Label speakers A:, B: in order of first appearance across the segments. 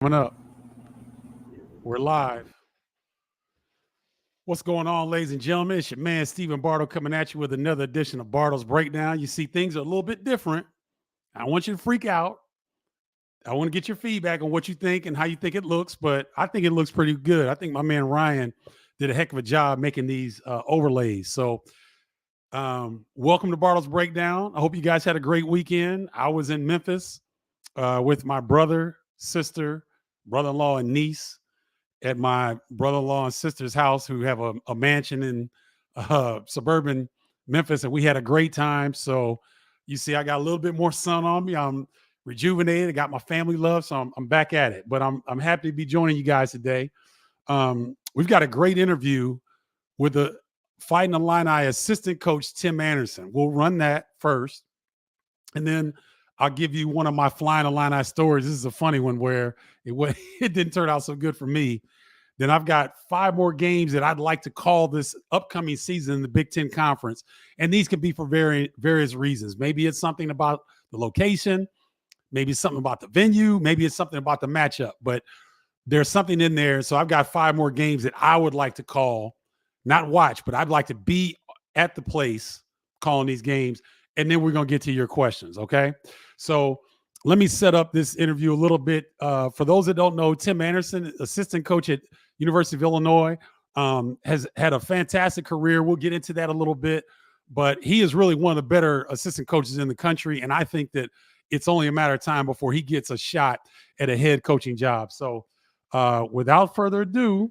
A: Coming up, we're live. What's going on, ladies and gentlemen? It's your man, Stephen Bardo, coming at you with another edition of Bardo's Breakdown. You see, things are a little bit different. I want you to freak out. I want to get your feedback on what you think and how you think it looks, but I think it looks pretty good. I think my man Ryan did a heck of a job making these overlays. So, welcome to Bardo's Breakdown. I hope you guys had a great weekend. I was in Memphis with my brother, sister, brother-in-law, and niece at my brother-in-law and sister's house, who have a mansion in suburban Memphis, and we had a great time. So you see, I got a little bit more sun on me. I'm rejuvenated. I got my family love, so I'm back at it. But I'm happy to be joining you guys today. We've got a great interview with the Fighting Illini assistant coach, Tim Anderson. We'll run that first, and then I'll give you one of my Flying Illini stories. This is a funny one where it didn't turn out so good for me. Then I've got 5 more games that I'd like to call this upcoming season in the Big Ten Conference. And these could be for various reasons. Maybe it's something about the location. Maybe it's something about the venue. Maybe it's something about the matchup. But there's something in there. So I've got 5 more games that I would like to call, not watch, but I'd like to be at the place calling these games. And then we're going to get to your questions, okay? So let me set up this interview a little bit. For those that don't know, Tim Anderson, assistant coach at University of Illinois, has had a fantastic career. We'll get into that a little bit, but he is really one of the better assistant coaches in the country, and I think that it's only a matter of time before he gets a shot at a head coaching job. So without further ado,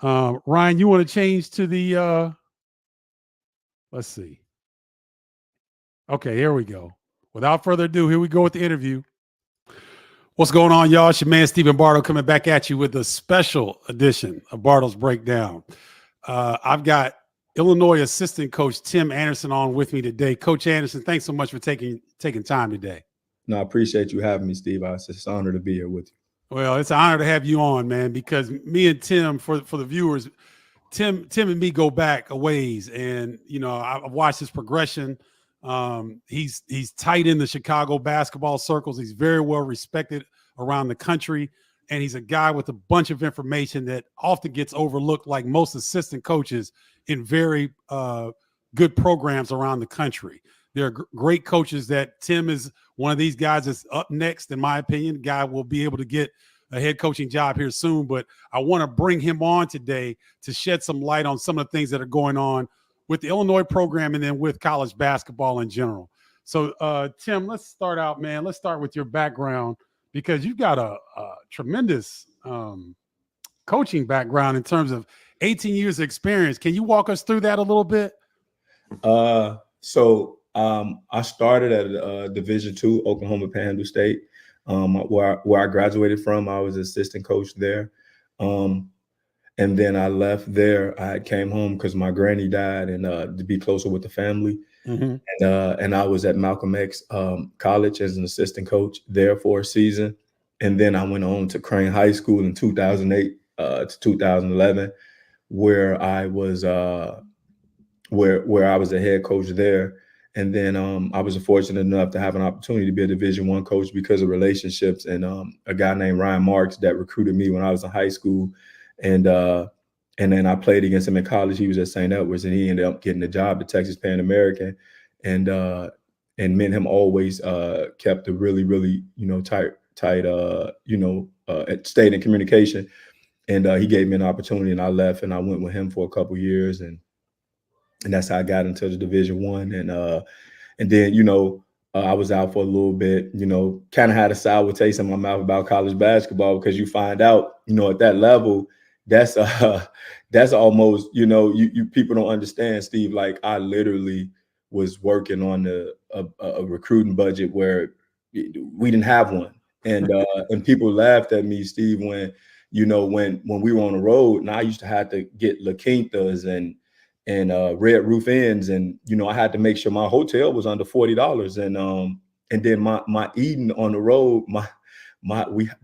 A: Ryan, you want to change to the let's see. Okay, here we go. Without further ado, here we go with the interview. What's going on, y'all? It's your man, Stephen Bardo, coming back at you with a special edition of Bardo's Breakdown. I've got Illinois assistant coach Tim Anderson on with me today. Coach Anderson, thanks so much for taking time today.
B: No, I appreciate you having me, Steve. It's just an honor to be here with you.
A: Well, it's an honor to have you on, man, because me and Tim, for the viewers, Tim and me go back a ways, and I've watched his progression. He's tight in the Chicago basketball circles. He's very well respected around the country, and he's a guy with a bunch of information that often gets overlooked, like most assistant coaches in very good programs around the country. There are great coaches that Tim is one of these guys that's up next, in my opinion. Guy will be able to get a head coaching job here soon, but I want to bring him on today to shed some light on some of the things that are going on with the Illinois program and then with college basketball in general. So, Tim, let's start out, man. Let's start with your background, because you've got a tremendous coaching background in terms of 18 years of experience. Can you walk us through that a little bit?
B: I started at Division II, Oklahoma Panhandle State, where I graduated from. I was assistant coach there. And then I left there. I came home because my granny died, and to be closer with the family. Mm-hmm. And I was at Malcolm X College as an assistant coach there for a season. And then I went on to Crane High School in 2008 to 2011, where I was where I was a head coach there. And then I was fortunate enough to have an opportunity to be a Division I coach because of relationships and a guy named Ryan Marks that recruited me when I was in high school. And then I played against him in college. He was at St. Edwards, and he ended up getting a job at Texas Pan American. And me and him always kept a really, really, tight stayed in communication. And he gave me an opportunity, and I left, and I went with him for a couple of years, and that's how I got into the Division I. And then I was out for a little bit. Kind of had a sour taste in my mouth about college basketball, because you find out, at that level, that's almost, you people don't understand, Steve. Like, I literally was working on a recruiting budget where we didn't have one, and people laughed at me, Steve, when we were on the road, and I used to have to get La Quintas and Red Roof Inns, and I had to make sure my hotel was under $40, and then my eating on the road, my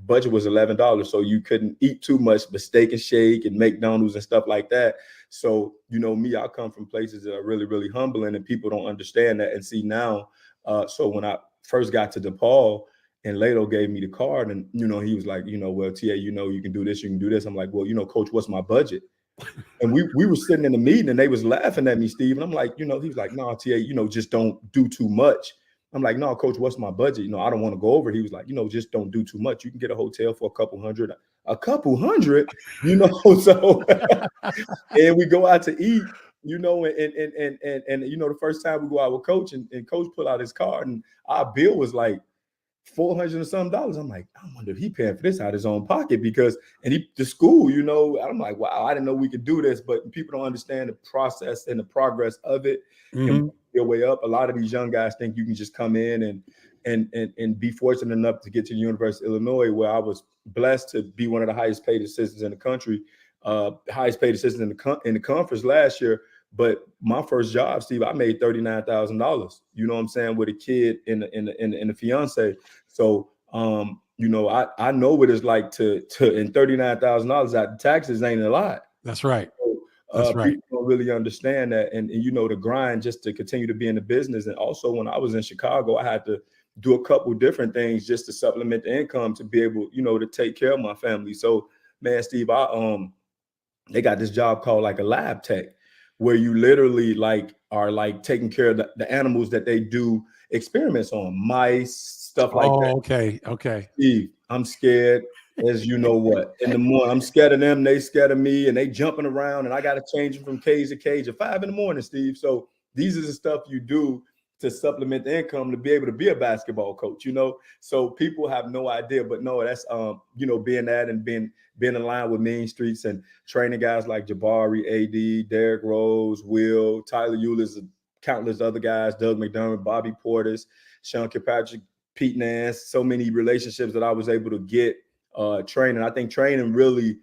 B: budget was $11, so you couldn't eat too much but Steak and Shake and McDonald's and stuff like that. So me, I come from places that are really, really humbling, and people don't understand that. And see now, so when I first got to DePaul, And Lato gave me the card, and he was like, well, TA, you can do this, you can do this. I'm like, well, coach, what's my budget? And we were sitting in the meeting, and they was laughing at me, Steve. And I'm like, he was like, no, TA, just don't do too much. I'm like, no, coach, what's my budget? I don't want to go over. He was like, just don't do too much. You can get a hotel for a couple hundred, so and we go out to eat, and the first time we go out with coach, and coach pulled out his card, and our bill was like $400 and some dollars. I'm like, I wonder if he paying for this out of his own pocket, because the school, I'm like, wow, I didn't know we could do this. But people don't understand the process and the progress of it. And your way up. A lot of these young guys think you can just come in and be fortunate enough to get to the University of Illinois, where I was blessed to be one of the highest paid assistants in the country, highest paid assistant in the conference last year. But my first job, Steve, I made $39,000. You know what I'm saying, with a kid and a fiance. So I know what it's like to and $39,000 out the taxes ain't a lot.
A: That's right.
B: So, people don't really understand that, and the grind just to continue to be in the business. And also, when I was in Chicago, I had to do a couple different things just to supplement the income to be able, to take care of my family. So, man, Steve, they got this job called like a lab tech, where you literally are taking care of the animals that they do experiments on, mice, stuff like that.
A: Okay.
B: Steve, I'm scared as you know what. In the morning, I'm scared of them, they scared of me, and they jumping around, and I got to change them from cage to cage at 5 in the morning, Steve. So these are the stuff you do to supplement the income to be able to be a basketball coach, So people have no idea, but no, that's being that and being in line with Mean Streets and training guys like Jabari, AD, Derrick Rose, Will, Tyler Eulis, and countless other guys, Doug McDermott, Bobby Portis, Sean Kilpatrick, Pete Nance, so many relationships that I was able to get training. I think training really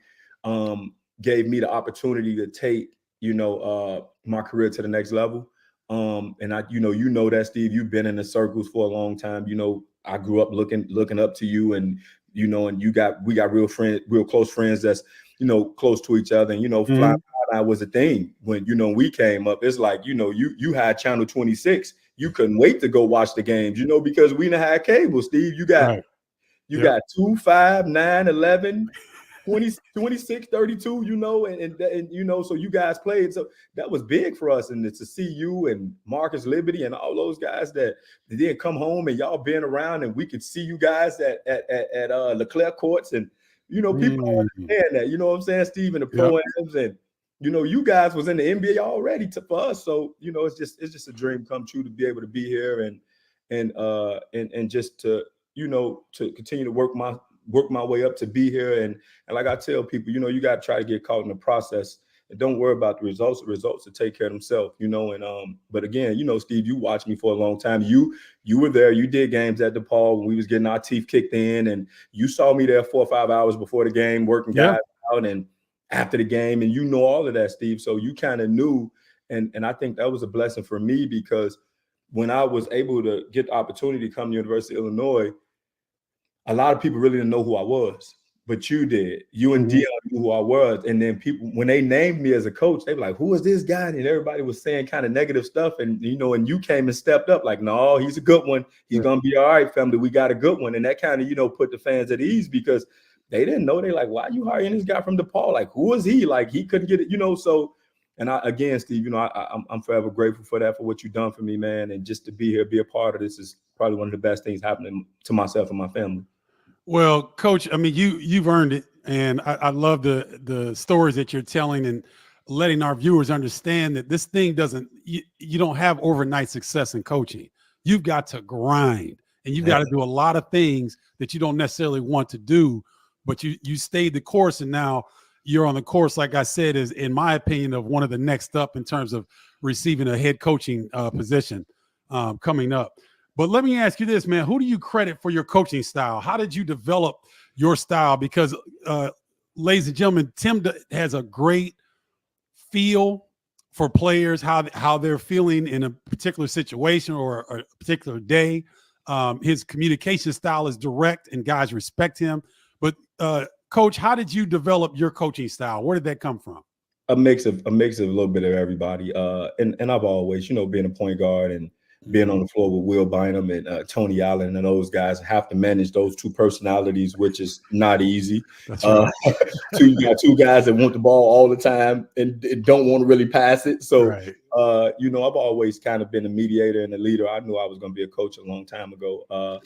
B: gave me the opportunity to take, my career to the next level. And I, that, Steve, you've been in the circles for a long time. I grew up looking up to you, and we got real close friends that's, close to each other. And, flying high was a thing when, we came up. It's like, you had Channel 26. You couldn't wait to go watch the games, because we didn't have cable, Steve. You got 2, 5, 9, 11, 20, 26, 32, and so you guys played. So that was big for us. And to see you and Marcus Liberty and all those guys that didn't come home, and y'all been around, and we could see you guys at Leclerc courts, and, people don't understand that, you know what I'm saying, Steve, and the pro-ams, and, you guys was in the NBA already for us. So, it's just a dream come true to be able to be here and just to, to continue to work my way up to be here. And like I tell people, you got to try to get caught in the process and don't worry about the results. The results will take care of themselves, but again, Steve, you watched me for a long time. You were there. You did games at DePaul when we was getting our teeth kicked in, and you saw me there 4 or 5 hours before the game, working guys out and after the game. And all of that, Steve. So you kind of knew. And I think that was a blessing for me, because when I was able to get the opportunity to come to University of Illinois, a lot of people really didn't know who I was, but you did. You and Dion knew who I was. And then people, when they named me as a coach, they were like, who is this guy? And everybody was saying kind of negative stuff. And, and you came and stepped up like, no, he's a good one. He's going to be all right, family. We got a good one. And that kind of, put the fans at ease, because they didn't know. They like, why are you hiring this guy from DePaul? Like, who is he? Like, he couldn't get it, so. And again, Steve, I'm forever grateful for that, for what you've done for me, man. And just to be here, be a part of this is probably one of the best things happening to myself and my family.
A: Well, Coach, I mean, you've earned it, and I love the stories that you're telling and letting our viewers understand that this thing you don't have overnight success in coaching. You've got to grind, and you've got to do a lot of things that you don't necessarily want to do, but you stayed the course, and now you're on the course, like I said, is, in my opinion, of one of the next up in terms of receiving a head coaching position coming up. But let me ask you this, man. Who do you credit for your coaching style? How did you develop your style? Because, ladies and gentlemen, Tim has a great feel for players, how they're feeling in a particular situation or a particular day. His communication style is direct, and guys respect him. But, Coach, how did you develop your coaching style? Where did that come from?
B: A mix of a little bit of everybody. And I've always, being a point guard and being on the floor with Will Bynum and Tony Allen and those guys, have to manage those two personalities, which is not easy.
A: That's right.
B: You got two guys that want the ball all the time and don't want to really pass it. So,
A: right.
B: you know, I've always kind of been a mediator and a leader. I knew I was going to be a coach a long time ago.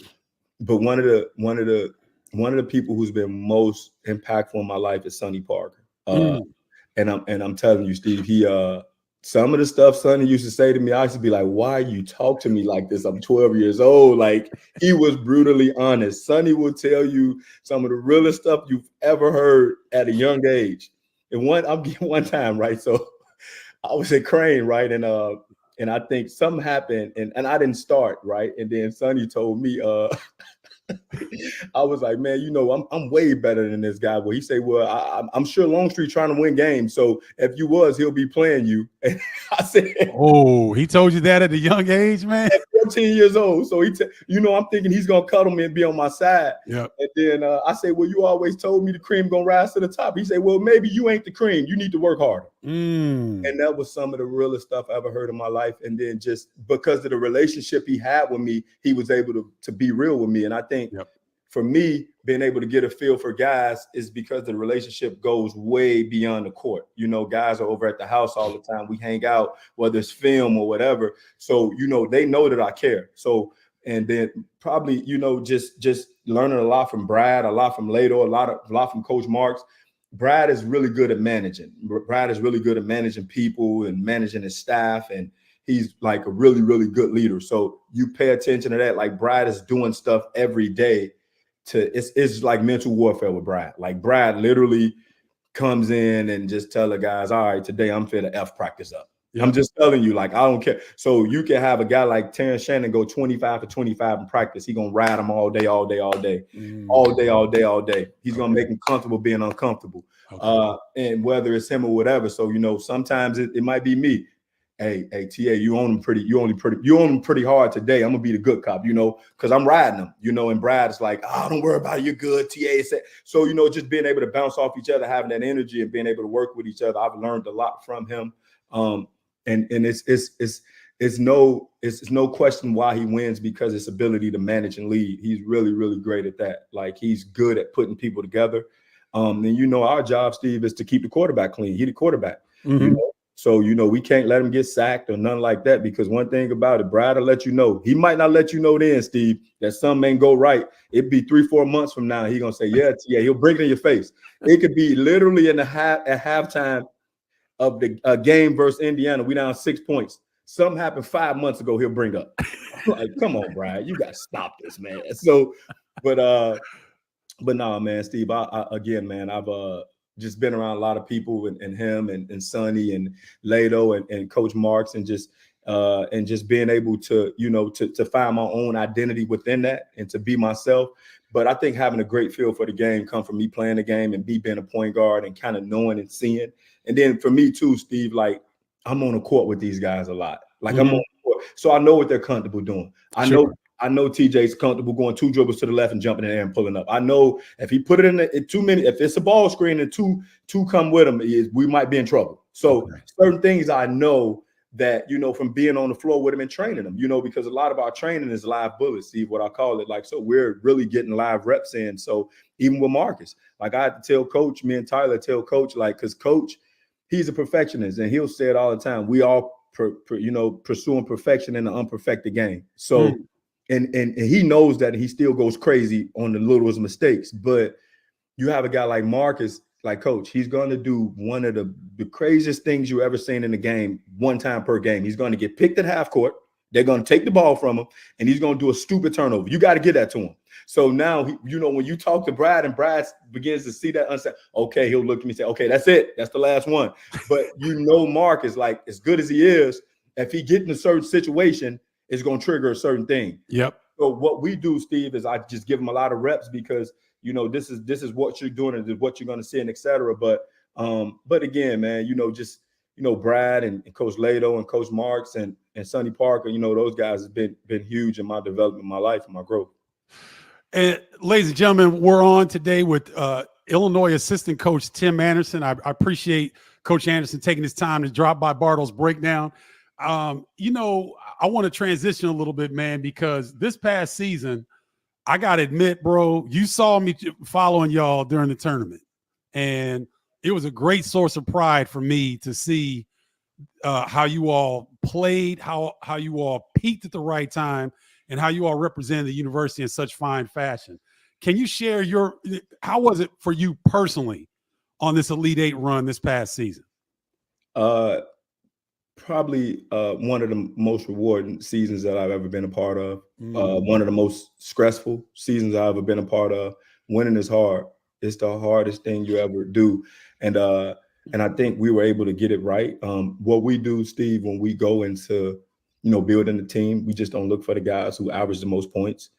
B: But one of the people who's been most impactful in my life is Sonny Parker. And I'm telling you, Steve, he some of the stuff Sonny used to say to me, I used to be like, why you talk to me like this? I'm 12 years old. Like, he was brutally honest. Sonny will tell you some of the realest stuff you've ever heard at a young age. And one time, right? So I was at Crane, right? And I think something happened and I didn't start, right? And then Sonny told me, I was like, man, you know, I'm way better than this guy. Well, he said, well, I'm sure Longstreet trying to win games. So if you was, he'll be playing you. And I said,
A: oh, he told you that at a young age, man?
B: At 14 years old. So you know, I'm thinking he's going to cuddle me and be on my side.
A: Yep.
B: And then I said, well, you always told me the cream going to rise to the top. He said, well, maybe you ain't the cream. You need to work harder. And that was some of the realest stuff I ever heard in my life. And then just because of the relationship he had with me, he was able to be real with me. And I think for me, being able to get a feel for guys is because the relationship goes way beyond the court. You know, guys are over at the house all the time. We hang out, whether it's film or whatever. So, you know, they know that I care. So, and then probably, you know, just learning a lot from Brad, a lot from Lato, a lot from Coach Marks. Brad is really good at managing. Brad is really good at managing people and managing his staff. And he's like a really, really good leader. So you pay attention to that. Like, Brad is doing stuff every day. It's like mental warfare with Brad. Like, Brad literally comes in and just tell the guys, all right, today I'm finna F practice up. I'm just telling you, like, I don't care. So you can have a guy like Terrence Shannon go 25 for 25 in practice. He's gonna ride him all day. He's gonna make him comfortable being uncomfortable. And whether it's him or whatever. So, you know, sometimes it might be me. Hey, TA, you own him pretty hard today. I'm gonna be the good cop, you know, because I'm riding him, you know. And Brad's like, oh, don't worry about it, you're good, TA. So, you know, just being able to bounce off each other, having that energy, and being able to work with each other. I've learned a lot from him. And it's no question why he wins, because his ability to manage and lead. He's really, really great at that. Like, he's good at putting people together. And you know, our job, Steve, is to keep the quarterback clean. He's the quarterback. You know? So, you know, we can't let him get sacked or nothing like that, because one thing about it, Brad will let you know. He might not let you know then, Steve, that something ain't go right. It'd be 3-4 months from now. He's going to say, yeah, he'll bring it in your face. It could be literally at halftime of the game versus Indiana. We down 6 points. Something happened 5 months ago. He'll bring up. Like, come on, Brad, you got to stop this, man. So, but no, man, Steve, again, man, I've just been around a lot of people and him and Sonny and Lato and Coach Marks, and just being able to, you know, to find my own identity within that and to be myself. But I think having a great feel for the game come from me playing the game and me being a point guard and kind of knowing and seeing. And then for me too, Steve, like, I'm on the court with these guys a lot. Like, I'm on the court, so I know what they're comfortable doing. I know TJ's comfortable going 2 dribbles to the left and jumping in there and pulling up. I know if he put it in too many, if it's a ball screen and two come with him, we might be in trouble. So certain things I know that, you know, from being on the floor with him and training them, you know, because a lot of our training is live bullets, Steve, what I call it. Like, so we're really getting live reps in. So even with Marcus, like, I had to tell Coach, me and Tyler tell Coach, like, because Coach, he's a perfectionist, and he'll say it all the time. We all, pursuing perfection in the unperfected game. So, and he knows that he still goes crazy on the littlest mistakes. But you have a guy like Marcus, like Coach, he's going to do one of the craziest things you ever seen in the game, one time per game. He's going to get picked at half court. They're going to take the ball from him, and he's going to do a stupid turnover. You got to get that to him. So now, you know, when you talk to Brad and Brad begins to see that, okay, he'll look at me and say, okay, that's it. That's the last one. But you know, Mark is like, as good as he is, if he get in a certain situation, it's going to trigger a certain thing. Yep. So what we do, Steve, is I just give him a lot of reps, because, you know, this is what you're doing and what you're going to see, and et cetera. But again, man, you know, just, you know, Brad and Coach Lato and Coach Marks and Sonny Parker, you know, those guys have been huge in my development, my life, and my growth. And ladies and gentlemen, we're on today with Illinois assistant coach Tim Anderson. I appreciate Coach Anderson taking his time to drop by Bardo's Breakdown.
A: You know, I want to transition a little bit, man, because this past season, I gotta admit, bro, you saw me following y'all during the tournament, and it was a great source of pride for me to see how you all played, how you all peaked at the right time, and how you all represented the university in such fine fashion. Can you share how was it for you personally on this Elite Eight run this past season?
B: Uh, Probably one of the most rewarding seasons that I've ever been a part of. One of the most stressful seasons I've ever been a part of. Winning is hard. It's the hardest thing you ever do. And I think we were able to get it right. What we do, Steve, when we go into, building the team, we just don't look for the guys who average the most points.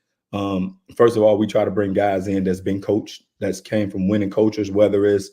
B: First of all, we try to bring guys in that's been coached, that's came from winning cultures, whether it's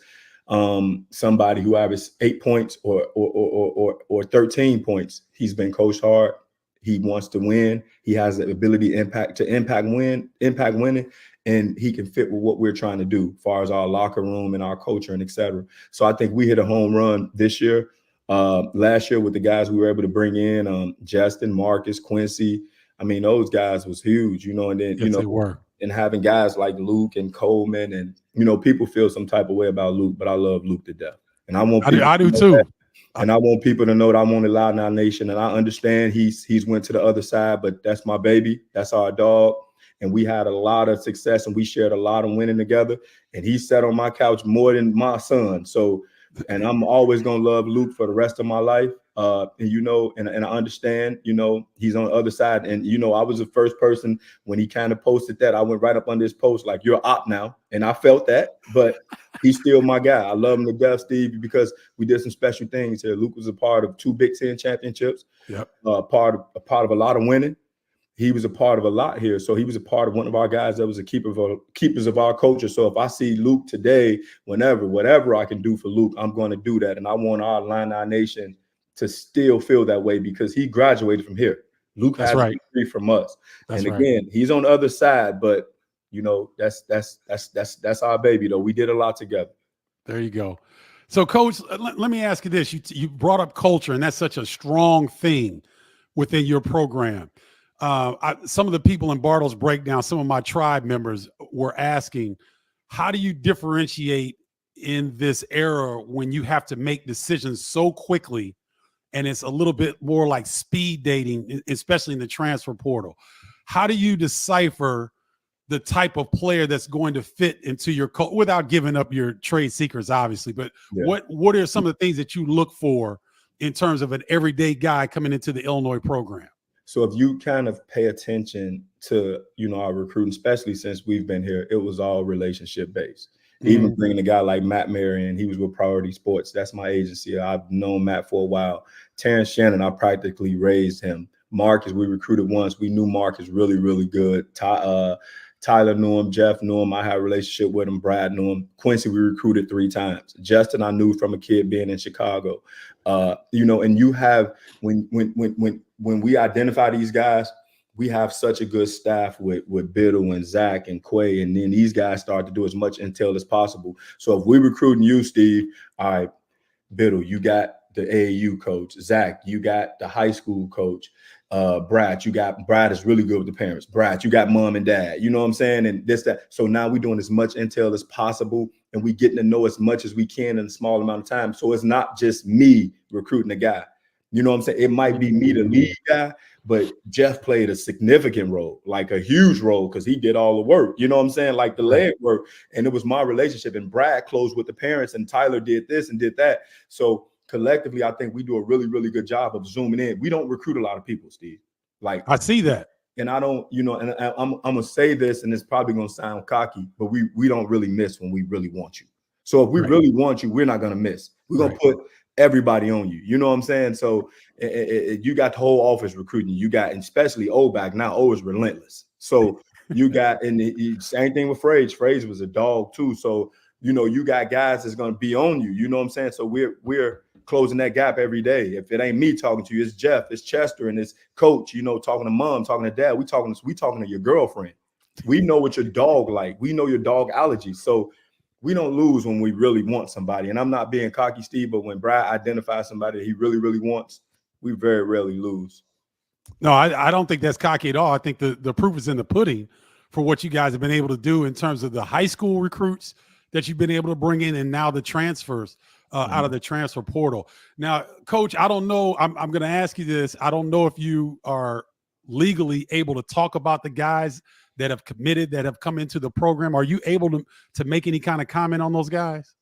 B: somebody who averaged 8 points or 13 points. He's been coached hard. He wants to win. He has the ability to impact winning, and he can fit with what we're trying to do as far as our locker room and our culture and et cetera. So I think we hit a home run this year. Last year with the guys we were able to bring in, Justin, Marcus, Quincy. I mean, those guys was huge, and then,
A: Yes, they were.
B: And having guys like Luke and Coleman, and people feel some type of way about Luke, but I love Luke to death, and I want people
A: I do too.
B: That. And I want people to know that I'm on the Loud Now Nation, and I understand he's went to the other side, but that's my baby, that's our dog, and we had a lot of success, and we shared a lot of winning together. And he sat on my couch more than my son. So, and I'm always gonna love Luke for the rest of my life. And I understand, he's on the other side. And, I was the first person when he kind of posted that. I went right up under his post, like, you're op now. And I felt that, but he's still my guy. I love him to death, Steve, because we did some special things here. Luke was a part of 2 Big Ten championships, part of a lot of winning. He was a part of a lot here. So he was a part of one of our guys that was a keepers of our culture. So if I see Luke today, whatever I can do for Luke, I'm going to do that. And I want our Illini Nation to still feel that way, because he graduated from here. Luke has a degree from us. And again, he's on the other side, but that's our baby though. We did a lot together.
A: There you go. So Coach, let me ask you this. You brought up culture, and that's such a strong thing within your program. Some of the people in Bardo's breakdown, some of my tribe members were asking, how do you differentiate in this era when you have to make decisions so quickly? And it's a little bit more like speed dating, especially in the transfer portal. How do you decipher the type of player that's going to fit into your without giving up your trade secrets, obviously? But what are some of the things that you look for in terms of an everyday guy coming into the Illinois program?
B: So if you kind of pay attention to, our recruiting, especially since we've been here, it was all relationship based. Even bringing a guy like Matt Marion, he was with Priority Sports. That's my agency. I've known Matt for a while. Terrence Shannon, I practically raised him. Marcus, we recruited once. We knew Marcus really, really good. Tyler knew him. Jeff knew him. I had a relationship with him. Brad knew him. Quincy, we recruited 3 times. Justin, I knew from a kid being in Chicago. And you have, when we identify these guys, we have such a good staff with Biddle and Zach and Quay, and then these guys start to do as much intel as possible. So if we're recruiting you, Steve, all right, Biddle, you got the AAU coach. Zach, you got the high school coach. Brad is really good with the parents. Brad, you got mom and dad. You know what I'm saying? And that. So now we're doing as much intel as possible, and we're getting to know as much as we can in a small amount of time. So it's not just me recruiting a guy. You know what I'm saying? It might be me, the lead guy, but Jeff played a significant role, like a huge role, because he did all the work. You know what I'm saying? Like the leg work. And it was my relationship. And Brad closed with the parents, and Tyler did this and did that. So collectively, I think we do a really, really good job of zooming in. We don't recruit a lot of people, Steve. Like,
A: I see that.
B: And I don't, and I'm going to say this, and it's probably going to sound cocky, but we don't really miss when we really want you. So if we really want you, we're not going to miss. We're going to put everybody on you. You know what I'm saying? So you got the whole office recruiting. You got, and especially O back now. O is relentless. So you got, and same thing with Fraze. Fraze was a dog too. So, you got guys that's going to be on you. You know what I'm saying? So we're closing that gap every day. If it ain't me talking to you, it's Jeff, it's Chester, and it's Coach, talking to mom, talking to dad. We talking to your girlfriend. We know what your dog like. We know your dog allergies. So we don't lose when we really want somebody. And I'm not being cocky, Steve, but when Brad identifies somebody that he really, really wants, we very rarely lose.
A: No, I don't think that's cocky at all. I think the proof is in the pudding for what you guys have been able to do in terms of the high school recruits that you've been able to bring in, and now the transfers out of the transfer portal. Now, Coach, I don't know. I'm going to ask you this. I don't know if you are legally able to talk about the guys that have committed, that have come into the program. Are you able to make any kind of comment on those guys?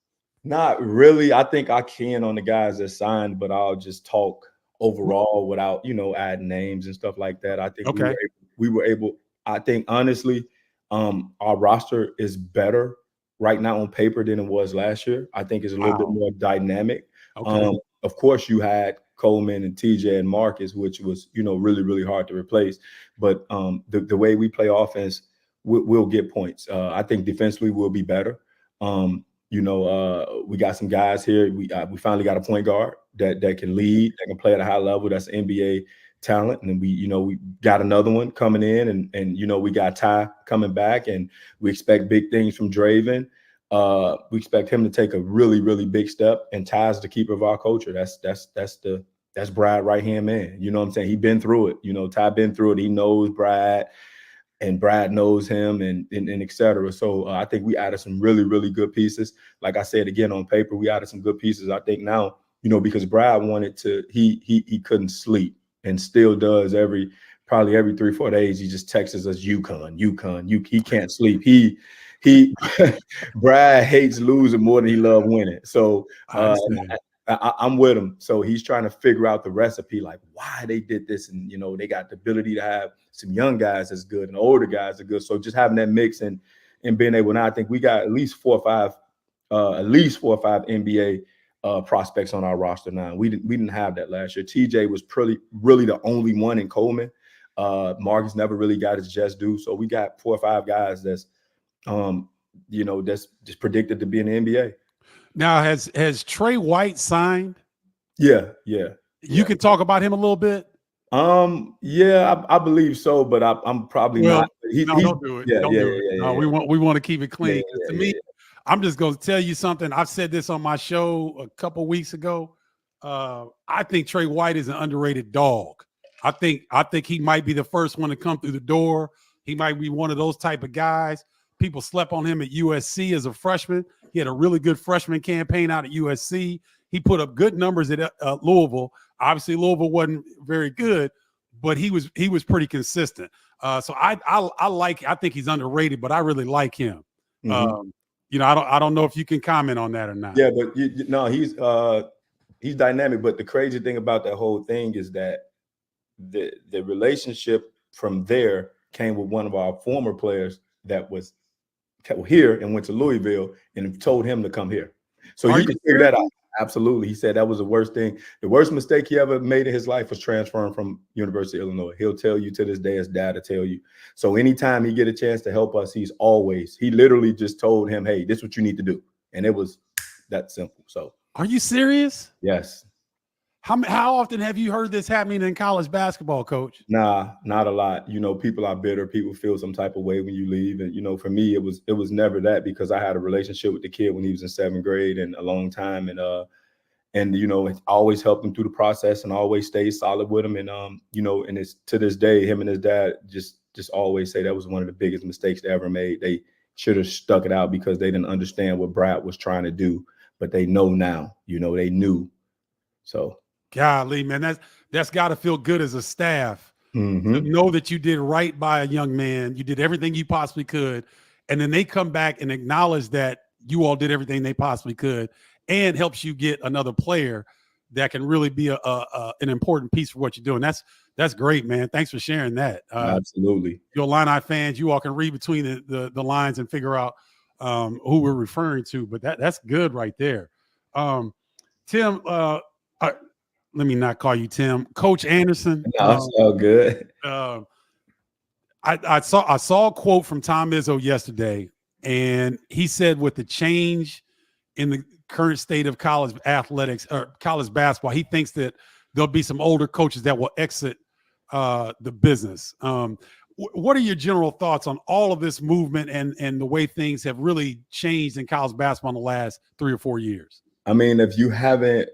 B: Not really. I think I can on the guys that signed, but I'll just talk overall without, adding names and stuff like that. I think
A: Okay.
B: we were able. I think honestly, our roster is better right now on paper than it was last year. I think it's a little bit more dynamic.
A: Okay.
B: Of course, you had Coleman and TJ and Marcus, which was, really, really hard to replace. But the way we play offense, we'll get points. I think defensively we'll be better. We got some guys here. We finally got a point guard that can lead, that can play at a high level. That's NBA talent. And then we got another one coming in, and we got Ty coming back, and we expect big things from Draven. We expect him to take a really, really big step, and Ty's the keeper of our culture. That's Brad right-hand man. You know what I'm saying? He been through it. Ty been through it. He knows Brad, and Brad knows him, and et cetera. So I think we added some really, really good pieces. Like I said, again, on paper, we added some good pieces. I think now, because Brad wanted to, he couldn't sleep, and still does probably every 3-4 days. He just texts us UConn. He can't sleep. He Brad hates losing more than he loves winning. So I'm with him. So he's trying to figure out the recipe, like why they did this. And, they got the ability to have some young guys that's good and older guys that are good. So just having that mix and being able, now I think we got at least four or five NBA prospects on our roster now. We didn't have that last year. TJ was really the only one in Coleman. Marcus never really got his just due. So we got 4 or 5 guys that's just predicted to be in the NBA.
A: Now, has Trey White signed?
B: Yeah.
A: You can talk about him a little bit.
B: Yeah, I believe so, but I'm probably not.
A: Don't do it. Don't do it. No, we want to keep it clean. To me, I'm just going to tell you something. I've said this on my show a couple weeks ago. I think Trey White is an underrated dog. I think he might be the first one to come through the door. He might be one of those type of guys. People slept on him at USC as a freshman. He had a really good freshman campaign out at USC. He put up good numbers at Louisville. Obviously, Louisville wasn't very good, but he was pretty consistent. So I think he's underrated, but I really like him.
B: Mm-hmm.
A: I don't know if you can comment on that or not.
B: Yeah, but he's dynamic. But the crazy thing about that whole thing is that the relationship from there came with one of our former players that was here and went to Louisville and told him to come here. So you can figure that out. Absolutely. He said that was the worst thing. The worst mistake he ever made in his life was transferring from University of Illinois. He'll tell you to this day, his dad will tell you. So anytime he get a chance to help us, he literally just told him, hey, this is what you need to do. And it was that simple. So
A: are you serious?
B: Yes.
A: How often have you heard this happening in college basketball, Coach?
B: Nah, not a lot. People are bitter. People feel some type of way when you leave. And, for me, it was never that, because I had a relationship with the kid when he was in 7th grade and a long time. And I always helped him through the process and always stayed solid with him. And, and it's to this day, him and his dad just always say that was one of the biggest mistakes they ever made. They should have stuck it out because they didn't understand what Brad was trying to do, but they know now, they knew. So.
A: Golly, man, that's got to feel good as a staff to know that you did right by a young man. You did everything you possibly could, and then they come back and acknowledge that you all did everything they possibly could, and helps you get another player that can really be an important piece for what you're doing. That's great, man. Thanks for sharing that.
B: Absolutely.
A: Your Illini fans, you all can read between the lines and figure out who we're referring to, but that's good right there. Tim, let me not call you Tim. Coach Anderson.
B: No, that's all good.
A: I saw a quote from Tom Izzo yesterday, and he said with the change in the current state of college athletics or college basketball, he thinks that there'll be some older coaches that will exit the business. What are your general thoughts on all of this movement and the way things have really changed in college basketball in the last 3 or 4 years?
B: I mean, if you haven't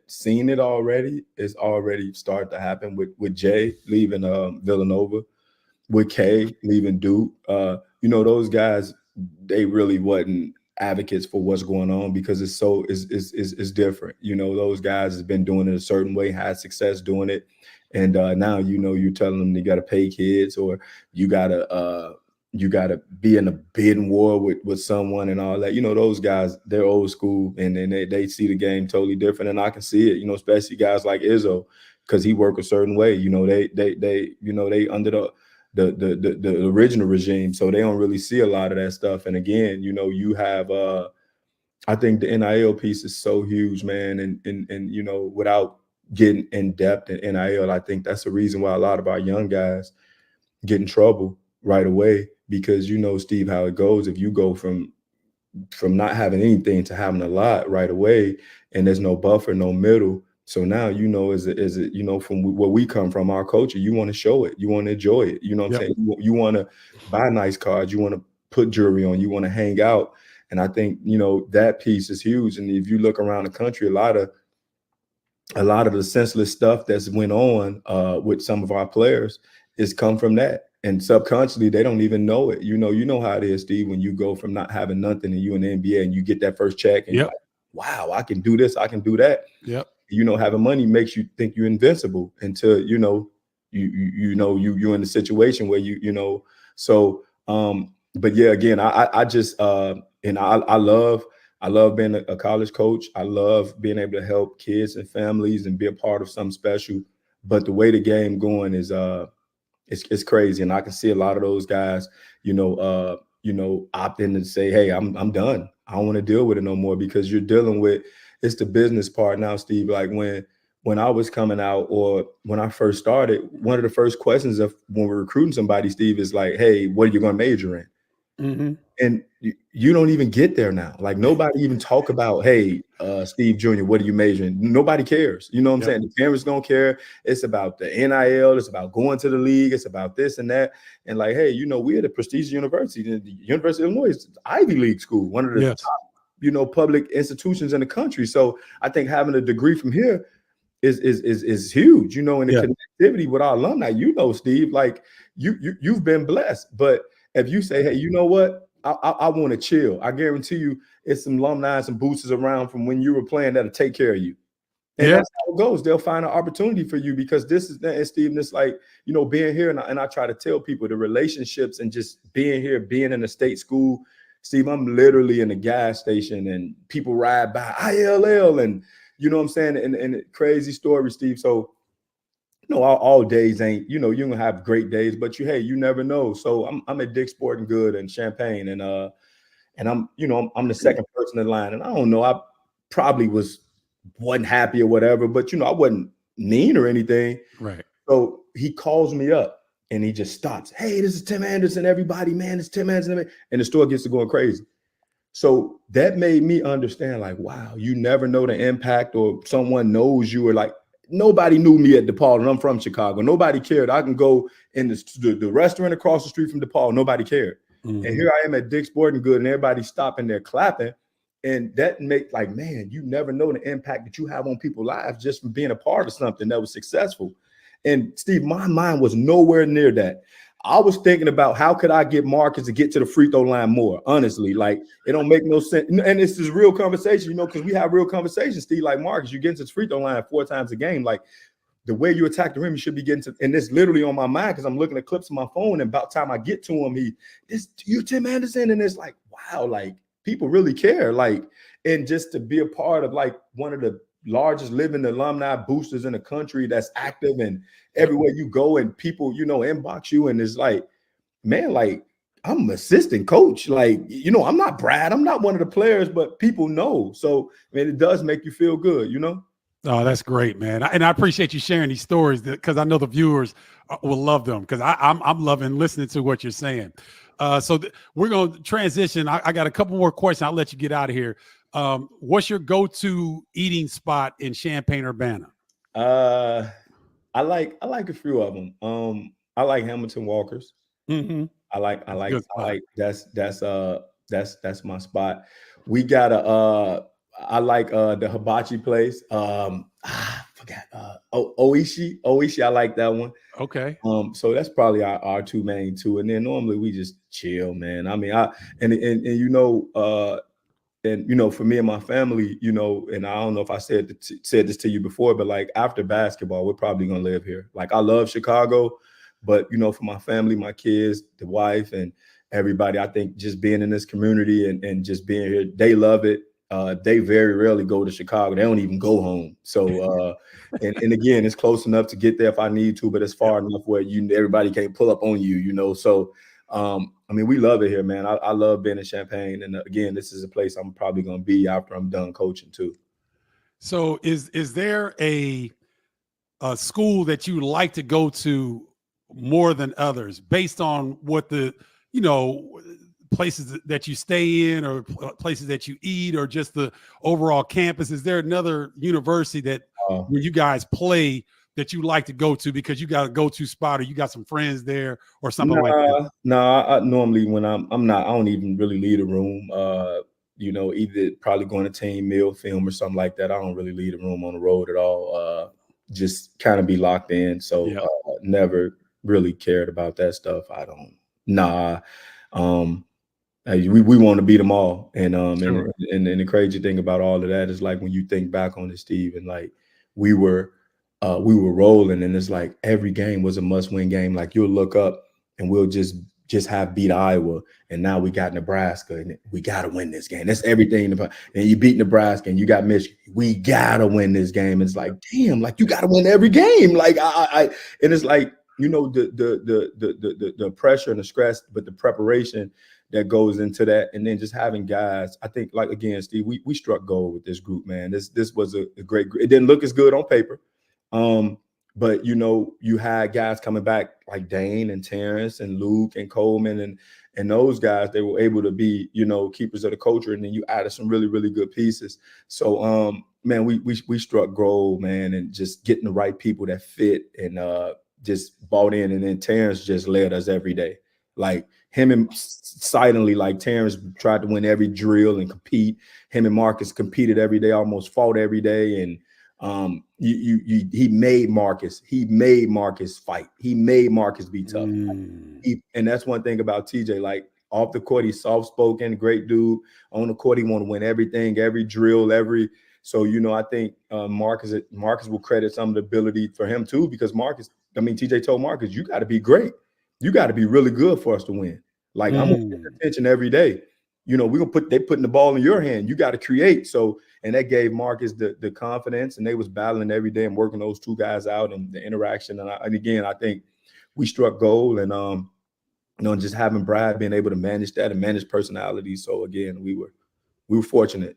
B: seen it already, it's already started to happen with Jay leaving Villanova, with K leaving Duke. Those guys, they really wasn't advocates for what's going on because it's different. Those guys have been doing it a certain way, had success doing it, and now you're telling them they got to pay kids, or you gotta be in a bidding war with someone and all that. Those guys, they're old school, and then they see the game totally different, and I can see it. Especially guys like Izzo, because he work a certain way. They under the original regime, so they don't really see a lot of that stuff. And again, you have I think the NIL piece is so huge, man, and without getting in depth in NIL, I think that's the reason why a lot of our young guys get in trouble right away, because Steve, how it goes. If you go from not having anything to having a lot right away, and there's no buffer, no middle. So now, is it from where we come from, our culture, you want to show it, you want to enjoy it. You know what I'm saying? You want to buy nice cars, you want to put jewelry on, you want to hang out. And I think, that piece is huge. And if you look around the country, a lot of the senseless stuff that's went on with some of our players is come from that. And subconsciously, they don't even know it. You know how it is, Steve, when you go from not having nothing and you in the NBA and you get that first check and you're like, wow, I can do this, I can do that.
A: Yep.
B: Having money makes you think you're invincible until you're in a situation where so but yeah, again, I just and I love being a college coach. I love being able to help kids and families and be a part of something special. But the way the game going is it's crazy, and I can see a lot of those guys, opt in and say, "Hey, I'm done. I don't want to deal with it no more," because you're dealing with it's the business part now, Steve. Like when I was coming out, or when I first started, one of the first questions of when we're recruiting somebody, Steve, is like, "Hey, what are you going to major in?"
A: Mm-hmm.
B: And you don't even get there now. Like nobody even talk about, hey, Steve Jr., what are you majoring? Nobody cares. You know what I'm saying? The parents don't care. It's about the NIL. It's about going to the league. It's about this and that. And like, hey, we're at a prestigious university. The University of Illinois is Ivy League school, one of the top, public institutions in the country. So I think having a degree from here is huge, and the connectivity with our alumni, Steve, like you've been blessed. But if you say, hey, you know what? I want to chill. I guarantee you it's some alumni, some boosters around from when you were playing that'll take care of you. And that's how it goes. They'll find an opportunity for you, because this is, and Steve, it's like, being here, and I try to tell people the relationships and just being here, being in a state school. Steve, I'm literally in a gas station and people ride by ILL, and you know what I'm saying? And crazy story, Steve. So, all days ain't, you're gonna have great days, but you never know. So I'm at Dick's Sporting Good in Champaign, and I'm I'm the second person in line, and I don't know, I probably wasn't happy or whatever, but I wasn't mean or anything.
A: Right.
B: So he calls me up and he just stops. Hey, this is Tim Anderson, everybody, man. It's Tim Anderson, and the store gets to going crazy. So that made me understand, like, wow, you never know the impact, or someone knows you, or like, nobody knew me at DePaul, and I'm from Chicago. Nobody cared. I can go in the restaurant across the street from DePaul. Nobody cared. Mm-hmm. And here I am at Dick's Sporting Good, and everybody's stopping there clapping. And that make, like, man, you never know the impact that you have on people's lives just from being a part of something that was successful. And Steve, my mind was nowhere near that. I was thinking about how could I get Marcus to get to the free throw line more, honestly. Like, it don't make no sense. And it's this real conversation, because we have real conversations, Steve. Like, Marcus, you get to the free throw line 4 times a game. Like, the way you attack the rim, you should be getting to, and it's literally on my mind because I'm looking at clips on my phone, and about time I get to him, you're Tim Anderson. And it's like, wow, like, people really care. Like, and just to be a part of, like, one of the largest living alumni boosters in the country that's active, and everywhere you go and people, inbox you, and it's like, man, like, I'm assistant coach. Like, I'm not Brad. I'm not one of the players, but people know. So, I mean, it does make you feel good,
A: Oh, that's great, man. And I appreciate you sharing these stories, because I know the viewers will love them, because I'm loving listening to what you're saying. So we're going to transition. I got a couple more questions. I'll let you get out of here. What's your go-to eating spot in Champaign-Urbana?
B: I like a few of them. I like Hamilton Walker's.
A: Mm-hmm.
B: I like that's my spot. We got I like the hibachi place. I forgot. Oishi. I like that one.
A: Okay.
B: So that's probably our two main two. And then normally we just chill, man. I mean, and for me and my family, and I don't know if I said this to you before, but like after basketball, we're probably gonna live here. Like I love Chicago, but for my family, my kids, the wife, and everybody, I think just being in this community and just being here, they love it. They very rarely go to Chicago. They don't even go home. So and again, it's close enough to get there if I need to, but it's far enough where everybody can't pull up on you. So I mean, we love it here, man. I love being in Champaign, and again, this is a place I'm probably going to be after I'm done coaching too.
A: So, is there a school that you like to go to more than others, based on what the places that you stay in, or places that you eat, or just the overall campus? Is there another university that when you guys play that you like to go to because you got a go-to spot, or you got some friends there, or something like that?
B: I normally when I don't even really leave a room. Either probably going to team meal, film, or something like that. I don't really leave a room on the road at all. Just kind of be locked in. So never really cared about that stuff. I don't. We want to beat them all, and
A: Sure.
B: and the crazy thing about all of that is, like, when you think back on it, Steve, and like we were rolling, and it's like every game was a must-win game. Like you'll look up and we'll just have beat Iowa, and now we got Nebraska, and we got to win this game. That's everything. And you beat Nebraska, and you got Michigan. We got to win this game. It's like, damn, like you got to win every game. Like and it's like, the pressure and the stress, but the preparation that goes into that, and then just having guys. I think, like, again, Steve, we struck gold with this group, man. This was a great group. It didn't look as good on paper, but you had guys coming back like Dane and Terrence and Luke and Coleman and those guys. They were able to be keepers of the culture, and then you added some really, really good pieces. So man, we struck gold, man, and just getting the right people that fit and just bought in. And then Terrence just led us every day. Like him, and silently, like Terrence tried to win every drill and compete. Him and Marcus competed every day, almost fought every day. And he made Marcus fight. He made Marcus be tough. And that's one thing about TJ. Like off the court, he's soft-spoken, great dude. On the court, he want to win everything, every drill, every. So I think Marcus will credit some of the ability for him too, because TJ told Marcus, you got to be great. You got to be really good for us to win. Like I'm gonna pay attention every day. We're gonna putting the ball in your hand. You got to create. So, and that gave Marcus the confidence, and they was battling every day and working those two guys out and the interaction. And again, I think we struck gold, and just having Brad being able to manage that and manage personality. So again, we were fortunate.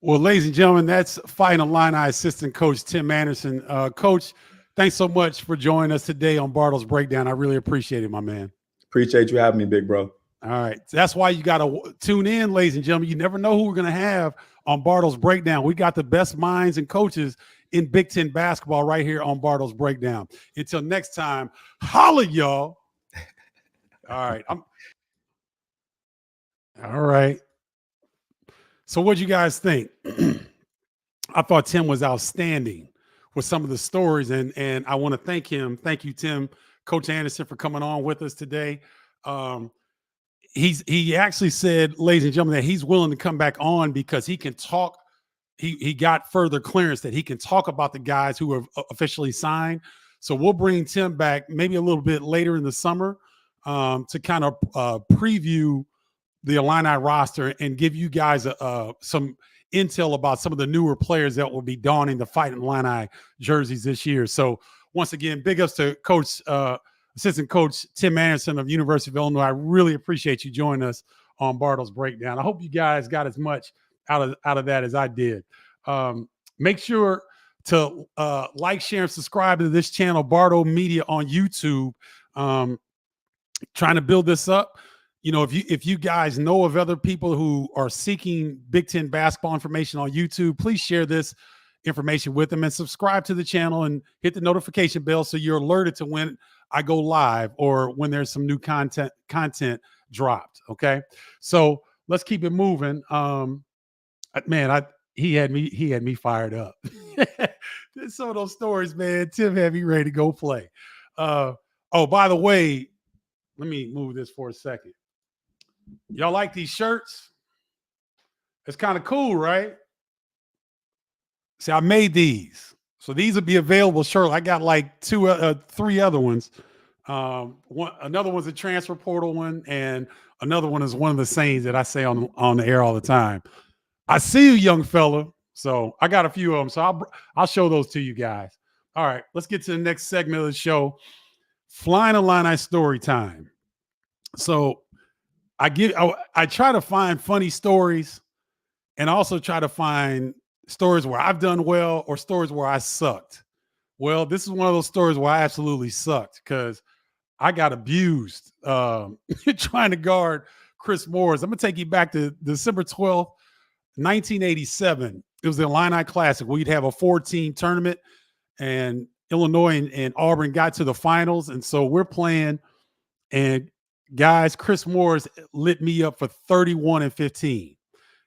A: Well, ladies and gentlemen, that's Fighting Illini assistant coach Tim Anderson. Coach, thanks so much for joining us today on Bardo's Breakdown. I really appreciate it, my man.
B: Appreciate you having me, big bro.
A: All right. So that's why you got to tune in, ladies and gentlemen. You never know who we're going to have on Bardo's Breakdown. We got the best minds and coaches in Big Ten basketball right here on Bardo's Breakdown. Until next time, holla, y'all. All right. All right. So what'd you guys think? I thought Tim was outstanding with some of the stories, and I want to thank him. Thank you, Tim, Coach Anderson, for coming on with us today. He actually said, ladies and gentlemen, that he's willing to come back on because he can talk. He got further clearance that he can talk about the guys who have officially signed. So we'll bring Tim back maybe a little bit later in the summer to kind of preview the Illini roster and give you guys some intel about some of the newer players that will be donning the Fighting Illini jerseys this year. So once again, big ups to Coach Assistant Coach Tim Anderson of University of Illinois. I really appreciate you joining us on Bardo's Breakdown. I hope you guys got as much out of that as I did. Make sure to like, share, and subscribe to this channel, Bardo Media on YouTube. Trying to build this up. If you guys know of other people who are seeking Big Ten basketball information on YouTube, please share this information with them and subscribe to the channel and hit the notification bell so you're alerted to when I go live or when there's some new content dropped. Okay. So let's keep it moving. Man, he had me fired up. Some of those stories, man. Tim had me ready to go play. Oh, by the way, let me move this for a second. Y'all like these shirts? It's kind of cool, right? See, I made these. So these will be available shortly. I got like three other ones. Another one's a transfer portal one, and another one is one of the sayings that I say on the air all the time. I see you, young fella. So I got a few of them. So I'll show those to you guys. All right, let's get to the next segment of the show. Flying Illini story time. So I try to find funny stories, and also try to find stories where I've done well or stories where I sucked. Well, this is one of those stories where I absolutely sucked because I got abused trying to guard Chris Morris. I'm going to take you back to December 12th, 1987. It was the Illini Classic. We'd have a 4-team tournament, and Illinois and Auburn got to the finals. And so we're playing, and guys, Chris Morris lit me up for 31 and 15.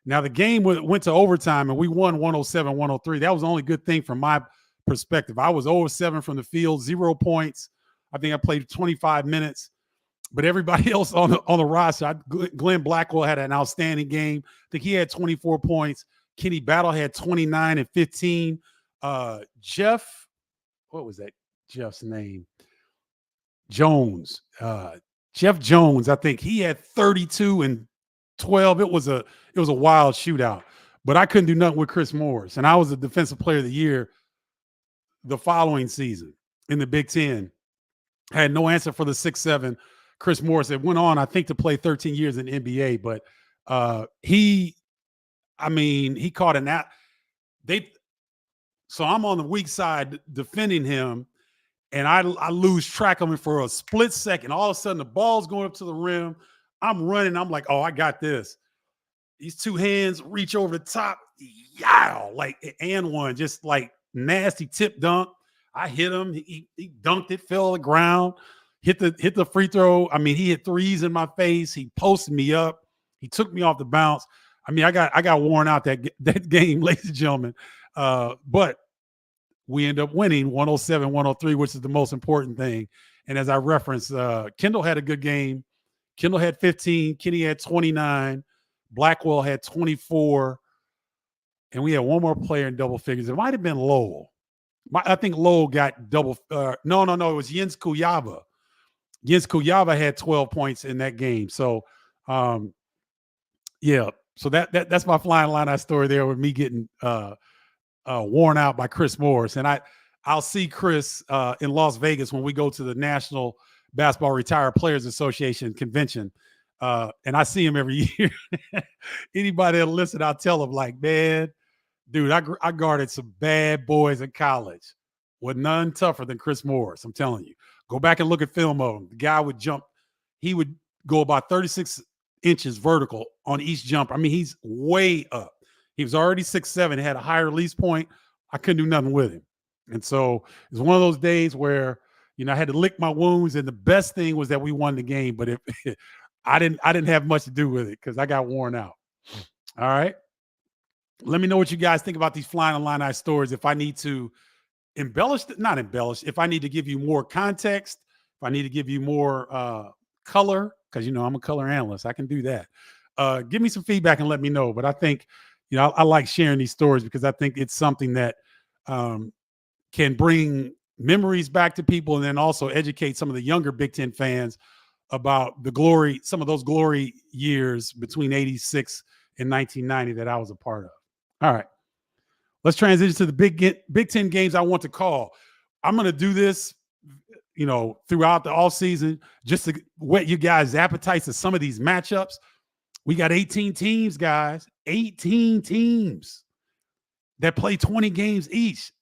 A: Now, the game went to overtime, and we won 107-103. That was the only good thing from my perspective. I was 0-7 from the field, 0 points. I think I played 25 minutes. But everybody else on the roster, Glenn Blackwell had an outstanding game. I think he had 24 points. Kenny Battle had 29 and 15. Jeff, what was that Jeff's name? Jones. Jeff Jones, I think he had 32 and 12. It was a wild shootout, but I couldn't do nothing with Chris Morris. And I was the defensive player of the year the following season in the Big Ten. I had no answer for the 6'7" Chris Morris. It went on, I think, to play 13 years in the NBA, but he caught an out. So I'm on the weak side defending him, and I lose track of him for a split second. All of a sudden, the ball's going up to the rim. I'm running. I'm like, oh, I got this. These two hands reach over the top. Yow, like, and one, just like nasty tip dunk. I hit him. He dunked it, fell on the ground, hit the free throw. I mean, he hit threes in my face. He posted me up. He took me off the bounce. I mean, I got worn out that game, ladies and gentlemen. But we end up winning 107-103, which is the most important thing. And as I referenced, Kendall had a good game. Kendall had 15. Kenny had 29. Blackwell had 24. And we had one more player in double figures. It might have been Lowell. I think Lowell got double. No. It was Jens Kuyaba. Jens Kuyaba had 12 points in that game. So, yeah. So that's my Flying Illini story there with me getting worn out by Chris Morris. And I'll see Chris in Las Vegas when we go to the National Basketball Retired Players Association convention. And I see him every year. Anybody that'll listen, I'll tell them, like, man, dude, I guarded some bad boys in college with none tougher than Chris Morris. I'm telling you. Go back and look at film of him. The guy would jump. He would go about 36 inches vertical on each jump. I mean, he's way up. He was already 6'7", had a higher release point. I couldn't do nothing with him. And so it was one of those days where, I had to lick my wounds. And the best thing was that we won the game. But I didn't have much to do with it because I got worn out. All right. Let me know what you guys think about these Flying Illini stories. If I need to not embellish, if I need to give you more context, if I need to give you more color, because, I'm a color analyst. I can do that. Give me some feedback and let me know. But I think, I like sharing these stories because I think it's something that can bring memories back to people and then also educate some of the younger Big Ten fans about some of those glory years between 86 and 1990 that I was a part of. All right. Let's transition to the Big Ten games I want to call. I'm going to do this, throughout the offseason just to whet you guys' appetites of some of these matchups. We got 18 teams, guys. 18 teams that play 20 games each.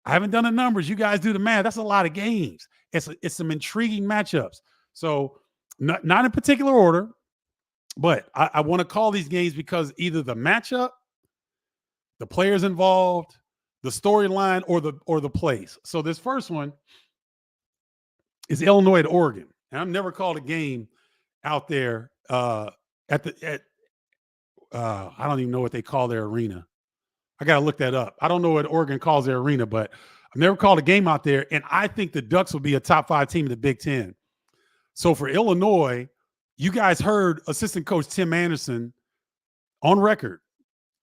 A: I haven't done the numbers. You guys do the math. That's a lot of games. It's some intriguing matchups. So not in particular order, but I want to call these games because either the matchup, the players involved, the storyline, or the place. So this first one is Illinois at Oregon. And I've never called a game out there I don't even know what they call their arena. I got to look that up. I don't know what Oregon calls their arena, but I've never called a game out there. And I think the Ducks will be a top 5 team in the Big Ten. So for Illinois, you guys heard assistant coach Tim Anderson on record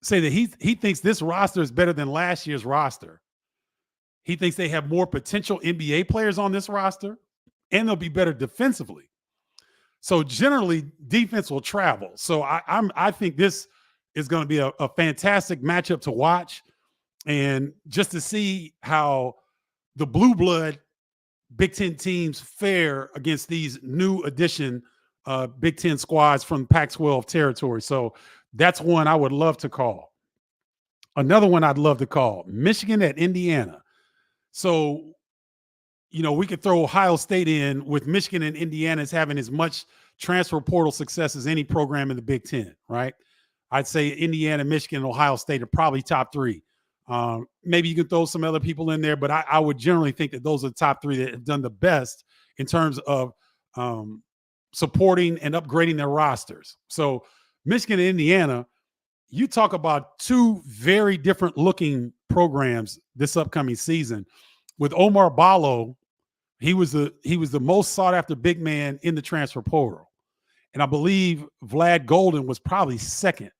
A: say that he thinks this roster is better than last year's roster. He thinks they have more potential NBA players on this roster, and they'll be better defensively. So generally, defense will travel. So I think this is going to be a fantastic matchup to watch, and just to see how the blue blood Big Ten teams fare against these new addition Big Ten squads from Pac-12 territory. So that's one I would love to call. Another one I'd love to call, Michigan at Indiana. So, we could throw Ohio State in with Michigan and Indiana as having as much transfer portal success as any program in the Big Ten, right? I'd say Indiana, Michigan, and Ohio State are probably top 3. Maybe you can throw some other people in there, but I would generally think that those are the top 3 that have done the best in terms of supporting and upgrading their rosters. So Michigan and Indiana, you talk about 2 very different looking programs this upcoming season. With Omar Ballo, he was the most sought after big man in the transfer portal. And I believe Vlad Golden was probably second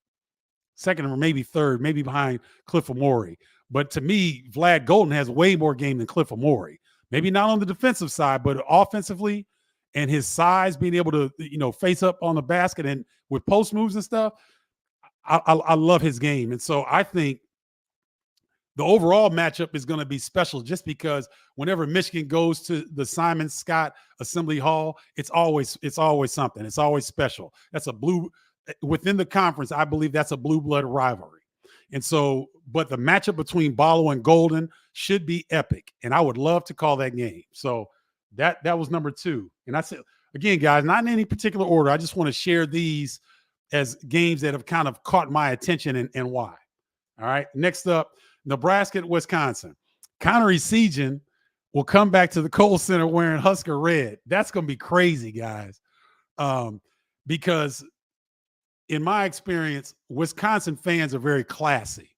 A: or maybe third, maybe behind Cliff Amore. But to me, Vlad Golden has way more game than Cliff Amore. Maybe not on the defensive side, but offensively, and his size, being able to, face up on the basket and with post moves and stuff. I love his game. And so I think the overall matchup is going to be special, just because whenever Michigan goes to the Simon Scott Assembly Hall, it's always something. It's always special. That's within the conference, I believe that's a blue blood rivalry. And so, but the matchup between Ballo and Golden should be epic. And I would love to call that game. So that was number 2. And I said, again, guys, not in any particular order. I just want to share these as games that have kind of caught my attention and why. All right. Next up, Nebraska at Wisconsin. Connor Essegian will come back to the Kohl Center wearing Husker red. That's going to be crazy, guys. Because in my experience, Wisconsin fans are very classy.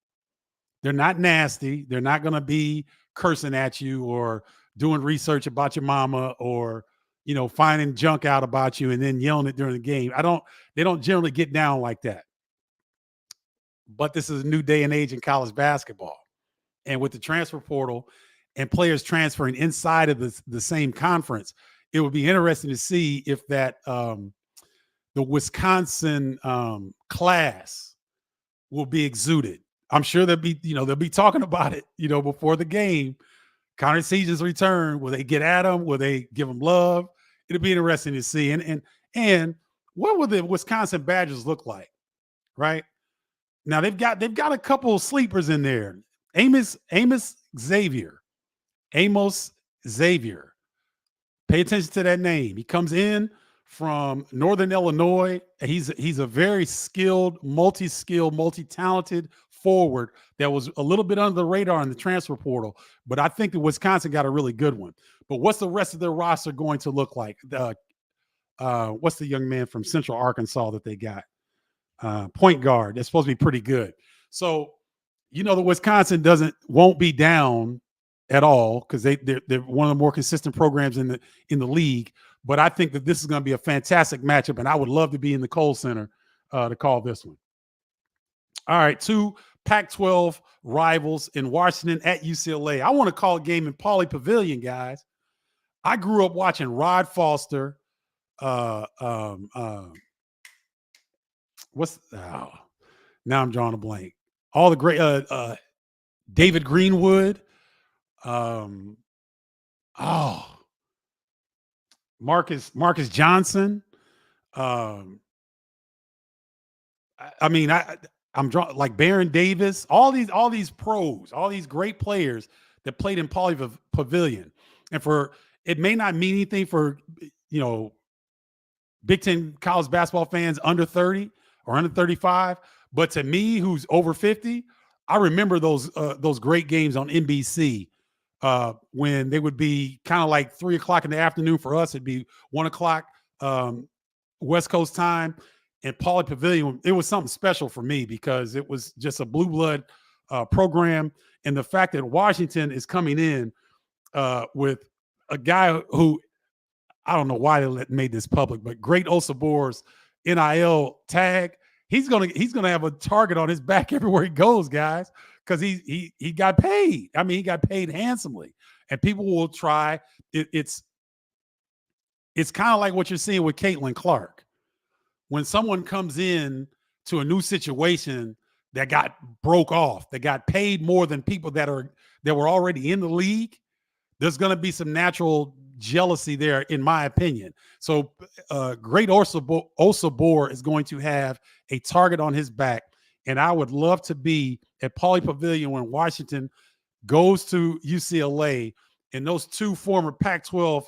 A: They're not nasty. They're not going to be cursing at you or doing research about your mama or, finding junk out about you and then yelling it during the game. They don't generally get down like that. But this is a new day and age in college basketball. And with the transfer portal and players transferring inside of the same conference, it would be interesting to see if that the Wisconsin class will be exuded. I'm sure they'll be talking about it, before the game. Connor Essegian's return, will they get at him? Will they give him love? It'll be interesting to see. And what will the Wisconsin Badgers look like, right? Now they've got a couple of sleepers in there. Amos Xavier. Pay attention to that name. He comes in from Northern Illinois. He's a very skilled, multi-talented forward that was a little bit under the radar in the transfer portal. But I think that Wisconsin got a really good one. But what's the rest of their roster going to look like? What's the young man from Central Arkansas that they got? Point guard. They're supposed to be pretty good. So, the Wisconsin won't be down at all because they're one of the more consistent programs in the league. But I think that this is going to be a fantastic matchup, and I would love to be in the Kohl Center to call this one. All right, 2 Pac-12 rivals in Washington at UCLA. I want to call a game in Pauley Pavilion, guys. I grew up watching Rod Foster. Now I'm drawing a blank. All the great David Greenwood. Marcus Johnson. I'm drawing like Baron Davis. All these pros, all these great players that played in Pauley Pavilion. And it may not mean anything for Big Ten college basketball fans under 30 or under 35. But to me, who's over 50, I remember those great games on NBC when they would be kind of like 3:00 in the afternoon for us. It'd be 1:00 West Coast time. and Pauley Pavilion, it was something special for me because it was just a blue blood program. And the fact that Washington is coming in with a guy who, I don't know why they made this public, but Great Osabor's NIL tag, he's gonna have a target on his back everywhere he goes, guys, because he got paid. I mean, he got paid handsomely, and people will try. It's kind of like what you're seeing with Caitlin Clark. When someone comes in to a new situation that got broke off, that got paid more than people that were already in the league, there's going to be some natural jealousy there, in my opinion. So Great Osabor is going to have a target on his back, and I would love to be at Pauley Pavilion when Washington goes to UCLA and those two former Pac-12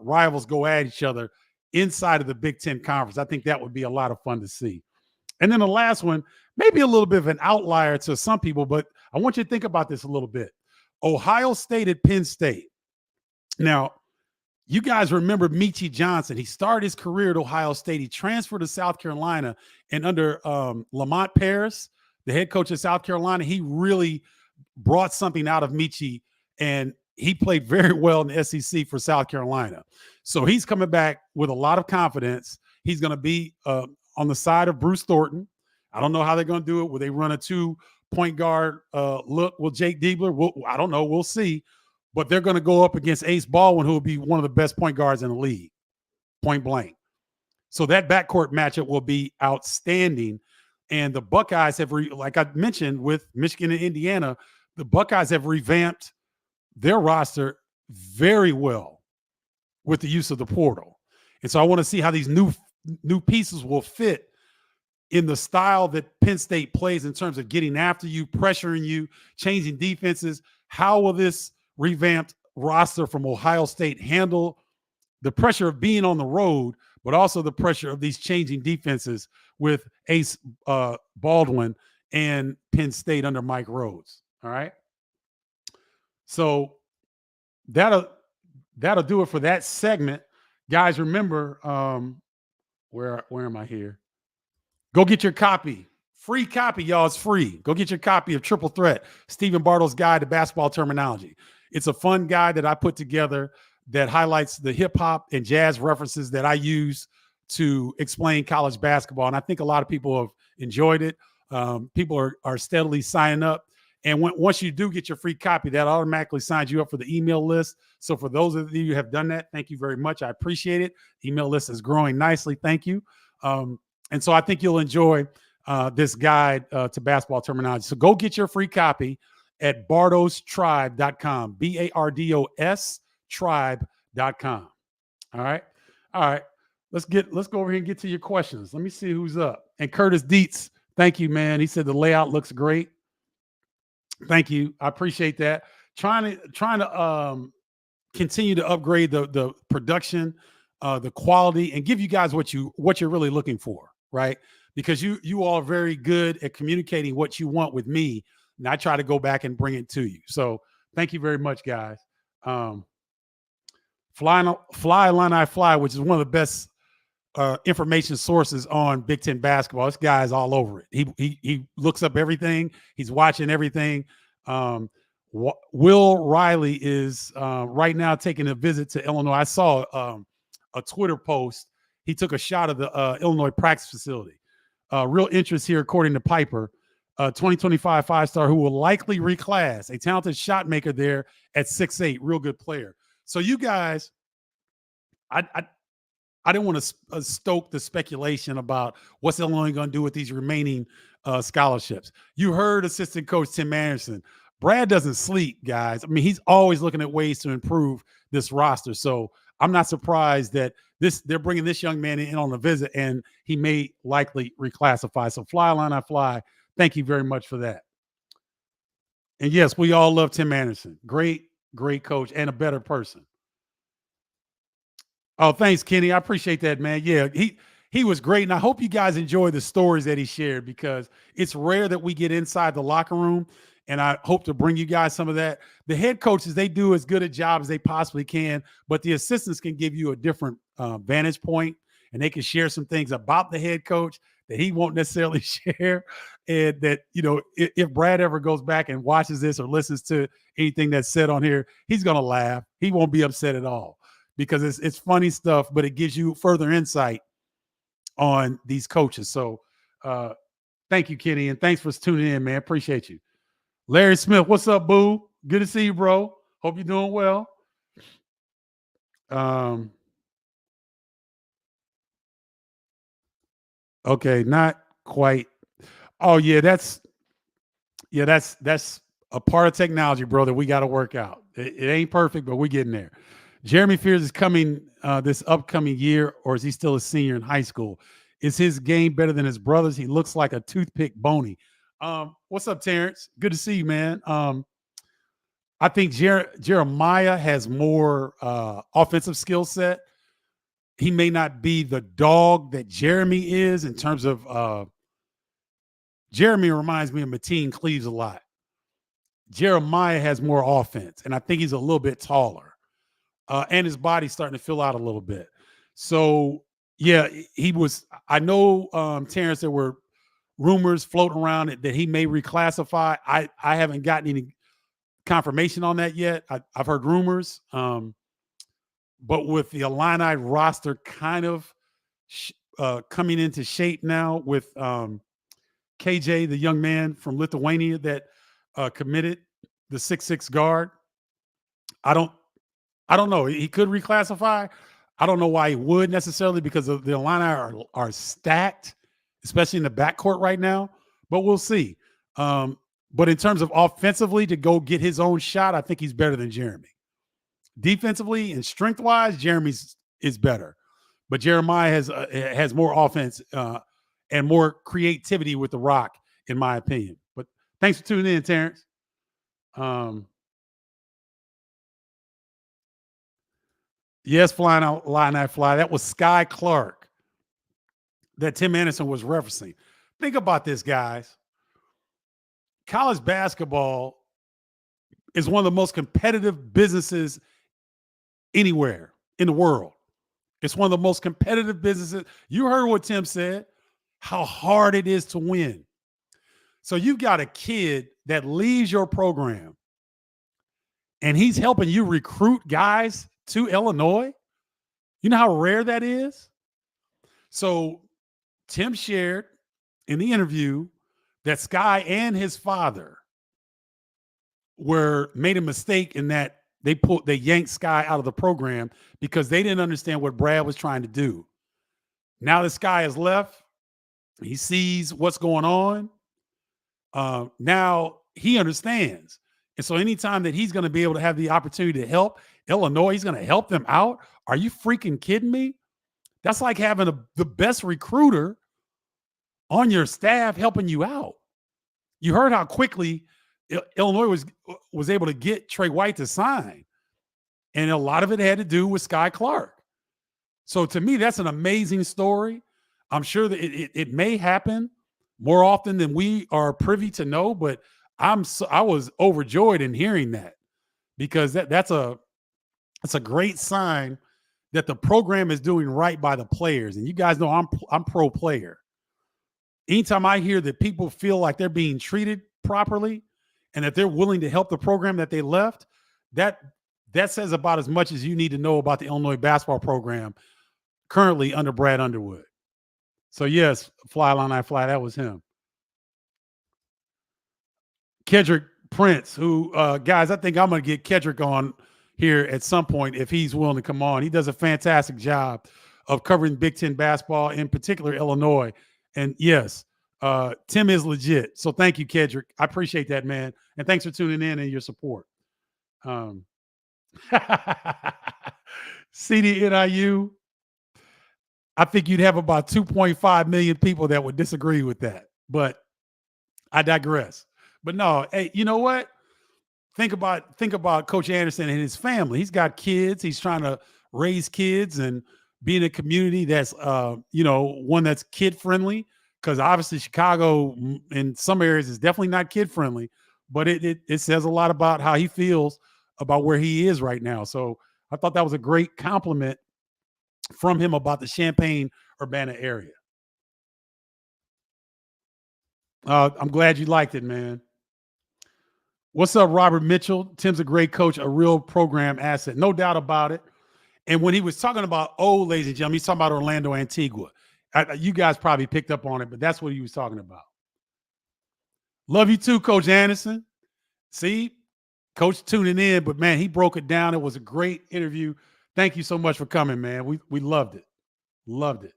A: rivals go at each other inside of the Big Ten Conference. I think that would be a lot of fun to see. And then the last one, maybe a little bit of an outlier to some people, but I want you to think about this a little bit. Ohio State at Penn State. Now, you guys remember Michie Johnson. He started his career at Ohio State. He transferred to South Carolina, and under Lamont Paris, the head coach of South Carolina, he really brought something out of Michie, and he played very well in the SEC for South Carolina. So he's coming back with a lot of confidence. He's going to be on the side of Bruce Thornton. I don't know how they're going to do it. Will they run a 2-point guard look with Jake Diebler? I don't know. We'll see. But they're going to go up against Ace Baldwin, who will be one of the best point guards in the league, point blank. So that backcourt matchup will be outstanding. And the Buckeyes have, like I mentioned with Michigan and Indiana, the Buckeyes have revamped their roster very well with the use of the portal. And so I want to see how these new pieces will fit in the style that Penn State plays in terms of getting after you, pressuring you, changing defenses. How will this revamped roster from Ohio State handle the pressure of being on the road, but also the pressure of these changing defenses with Ace Baldwin and Penn State under Mike Rhodes? All right. So that'll do it for that segment. Guys, remember, where am I here? Go get your copy. Free copy, y'all. It's free. Go get your copy of Triple Threat, Stephen Bardo's Guide to Basketball Terminology. It's a fun guide that I put together that highlights the hip hop and jazz references that I use to explain college basketball. And I think a lot of people have enjoyed it. People are steadily signing up. And once you do get your free copy, that automatically signs you up for the email list. So for those of you who have done that, thank you very much. I appreciate it. Email list is growing nicely. Thank you. And so I think you'll enjoy this guide to basketball terminology. So go get your free copy at bardostribe.com, BARDOS tribe.com. All right. Let's go over here and get to your questions. Let me see who's up. And Curtis Dietz, thank you, man. He said the layout looks great. Thank you. I appreciate that. Trying to continue to upgrade the production, the quality, and give you guys what you're really looking for, right? Because you all are very good at communicating what you want with me, and I try to go back and bring it to you. So thank you very much, guys. Fly Illini Fly, which is one of the best information sources on Big Ten basketball. This guy's all over it. He looks up everything. He's watching everything. Will Riley is right now taking a visit to Illinois. I saw a Twitter post. He took a shot of the Illinois practice facility. Real interest here, according to Piper. 2025 5-star who will likely reclass, a talented shot maker there at 6'8", real good player. So you guys, I didn't want to stoke the speculation about what's Illinois going to do with these remaining scholarships. You heard assistant coach Tim Anderson. Brad doesn't sleep, guys. I mean, he's always looking at ways to improve this roster. So I'm not surprised that they're bringing this young man in on a visit, and he may likely reclassify. So Fly Illini Fly, thank you very much for that. And yes, we all love Tim Anderson. Great coach and a better person. Oh, thanks, Kenny. I appreciate that, man. Yeah, he was great. And I hope you guys enjoy the stories that he shared, because it's rare that we get inside the locker room, and I hope to bring you guys some of that. The head coaches, they do as good a job as they possibly can, but the assistants can give you a different vantage point. and they can share some things about the head coach that he won't necessarily share. And that, if Brad ever goes back and watches this or listens to anything that's said on here, he's going to laugh. He won't be upset at all because it's funny stuff, but it gives you further insight on these coaches. So thank you, Kenny, and thanks for tuning in, man. Appreciate you. Larry Smith, what's up, boo? Good to see you, bro. Hope you're doing well. Okay, not quite. Oh yeah, that's a part of technology, bro, that we got to work out. It ain't perfect, but we're getting there. Jeremy Fears is coming this upcoming year, or is he still a senior in high school? Is his game better than his brother's? He looks like a toothpick bony. What's up, Terrence? Good to see you, man. I think Jeremiah has more offensive skill set. He may not be the dog that Jeremy is in terms of Jeremy reminds me of Mateen Cleaves a lot. Jeremiah has more offense, and I think he's a little bit taller. And his body's starting to fill out a little bit. So, yeah, he was – I know, Terrence, there were rumors floating around that he may reclassify. I haven't gotten any confirmation on that yet. I've heard rumors. But with the Illini roster kind of coming into shape now with KJ, the young man from Lithuania that committed, the 6'6" guard, I don't know. He could reclassify. I don't know why he would necessarily, because the Illini are stacked, especially in the backcourt right now. But we'll see. But in terms of offensively to go get his own shot, I think he's better than Jeremy. Defensively and strength-wise, Jeremy's is better. But Jeremiah has more offense and more creativity with the rock, in my opinion. But thanks for tuning in, Terrence. Yes, flying out, line I fly. That was Sky Clark that Tim Anderson was referencing. Think about this, guys. College basketball is one of the most competitive businesses anywhere in the world. It's one of the most competitive businesses. You heard what Tim said, how hard it is to win. So you've got a kid that leaves your program and he's helping you recruit guys to Illinois. You know how rare that is? So Tim shared in the interview that Sky and his father made a mistake in that they yanked Sky out of the program because they didn't understand what Brad was trying to do. Now that Sky has left, he sees what's going on. Now he understands. And so anytime that he's going to be able to have the opportunity to help Illinois, he's going to help them out. Are you freaking kidding me? That's like having the best recruiter on your staff helping you out. You heard how quickly Illinois was able to get Trey White to sign. And a lot of it had to do with Sky Clark. So to me, that's an amazing story. I'm sure that it may happen more often than we are privy to know, but I was overjoyed in hearing that, because that's a great sign that the program is doing right by the players. And you guys know I'm pro player. Anytime I hear that people feel like they're being treated properly and that they're willing to help the program that they left, that says about as much as you need to know about the Illinois basketball program currently under Brad Underwood. So yes, Fly Line I Fly, that was him. Kedrick Prince, who, guys, I think I'm going to get Kedrick on here at some point if he's willing to come on. He does a fantastic job of covering Big Ten basketball, in particular Illinois. And yes, Tim is legit. So thank you, Kedrick. I appreciate that, man. And thanks for tuning in and your support. CDNIU, I think you'd have about 2.5 million people that would disagree with that. But I digress. But no, hey, you know what? Think about Coach Anderson and his family. He's got kids. He's trying to raise kids and be in a community that's, one that's kid friendly. Because obviously Chicago in some areas is definitely not kid friendly. But it says a lot about how he feels about where he is right now. So I thought that was a great compliment from him about the Champaign-Urbana area. I'm glad you liked it, man. What's up, Robert Mitchell? Tim's a great coach, a real program asset, no doubt about it. And when he was talking about ladies and gentlemen, he's talking about Orlando Antigua. You guys probably picked up on it, but that's what he was talking about. Love you too, Coach Anderson. See, Coach tuning in, but man, he broke it down. It was a great interview. Thank you so much for coming, man. We loved it. Loved it.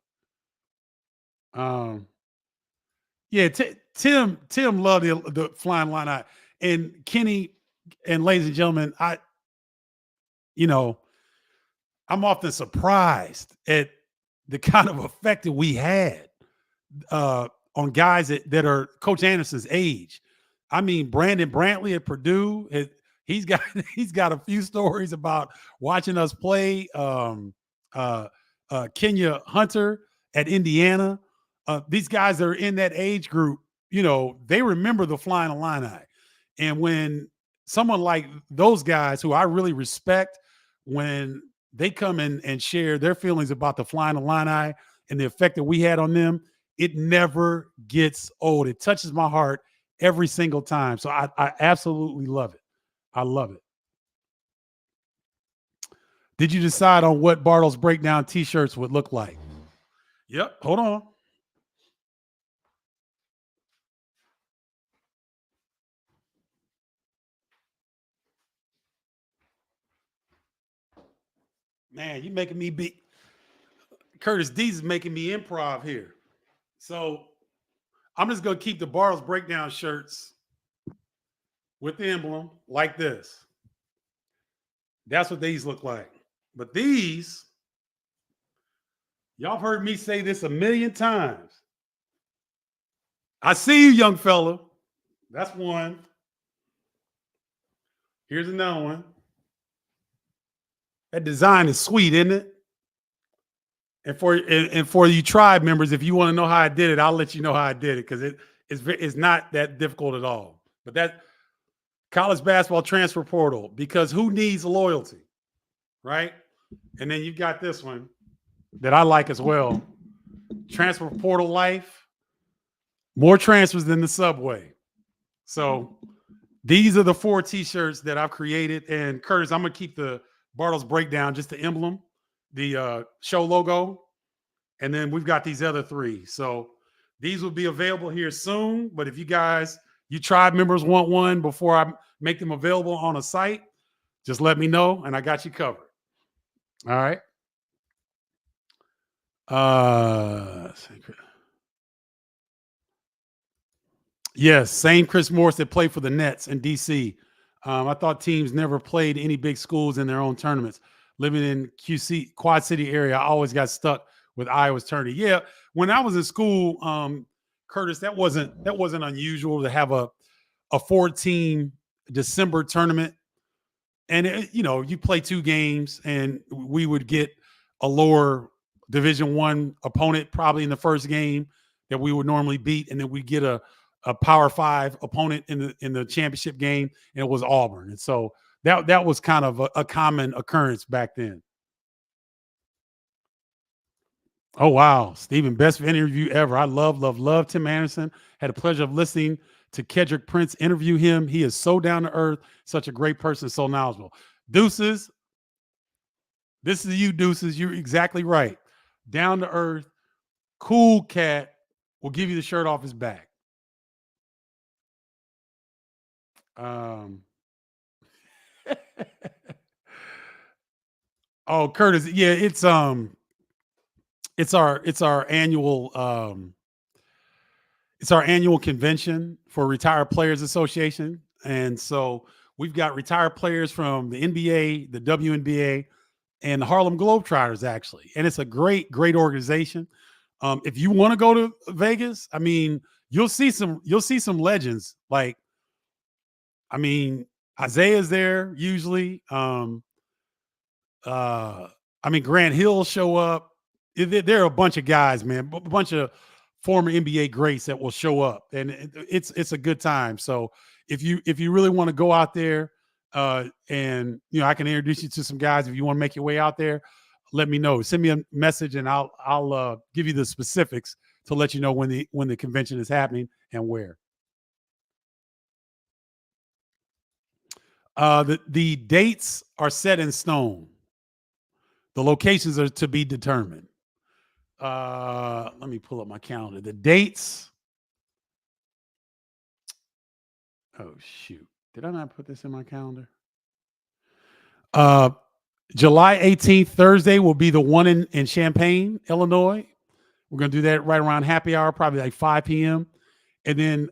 A: Yeah, Tim loved the flying line. And Kenny, and ladies and gentlemen, I'm often surprised at the kind of effect that we had on guys that are Coach Anderson's age. I mean, Brandon Brantley at Purdue, he's got a few stories about watching us play. Kenya Hunter at Indiana. These guys that are in that age group, they remember the Flying Illini. And when someone like those guys who I really respect, when they come in and share their feelings about the Flying Illini and the effect that we had on them, it never gets old. It touches my heart every single time. So I absolutely love it. I love it. Did you decide on what Bardo's Breakdown t-shirts would look like? Yep. Hold on. Man, you making me be Curtis Dees is making me improv here. So I'm just gonna keep the Bardo's Breakdown shirts with the emblem like this. That's what these look like. But these, y'all have heard me say this a million times. I see you, young fella. That's one. Here's another one. That design is sweet, isn't it? And for you tribe members, if you want to know how I did it, I'll let you know how I did it because it's not that difficult at all. But that college basketball transfer portal, because who needs loyalty, right? And then you've got this one that I like as well. Transfer portal life, more transfers than the subway. So these are the 4 t-shirts that I've created. And Curtis, I'm going to keep the Bardo's Breakdown, just the emblem, the show logo, and then we've got these other 3. So these will be available here soon. But if you tribe members want one before I make them available on a site, just let me know, and I got you covered. All right. Yes, same Chris Morris that played for the Nets in DC. I thought teams never played any big schools in their own tournaments. Living in QC Quad City area, I always got stuck with Iowa's tourney. Yeah, when I was in school, Curtis, that wasn't unusual to have a 4-team December tournament, and you play 2 games, and we would get a lower Division I opponent probably in the first game that we would normally beat, and then we get a Power 5 opponent in the championship game, and it was Auburn. And so that was kind of a common occurrence back then. Oh, wow. Stephen, best interview ever. I love Tim Anderson. Had the pleasure of listening to Kedrick Prince interview him. He is so down to earth, such a great person, so knowledgeable. Deuces, this is you, Deuces. You're exactly right. Down to earth, cool cat, will give you the shirt off his back. Oh, Curtis, yeah, it's our annual convention for Retired Players Association, and so we've got retired players from the NBA, the WNBA, and the Harlem Globetrotters actually, and it's a great organization. If you want to go to Vegas, I mean, you'll see some legends like. I mean, Isaiah's there usually. Grant Hill show up. There are a bunch of guys, man, a bunch of former NBA greats that will show up, and it's a good time. So if you really want to go out there, and I can introduce you to some guys if you want to make your way out there. let me know. Send me a message, and I'll give you the specifics to let you know when the convention is happening and where. The dates are set in stone. The locations are to be determined. Let me pull up my calendar. The dates. Oh shoot! Did I not put this in my calendar? July 18th, Thursday, will be the one in Champaign, Illinois. We're going to do that right around happy hour, probably like 5 p.m. And then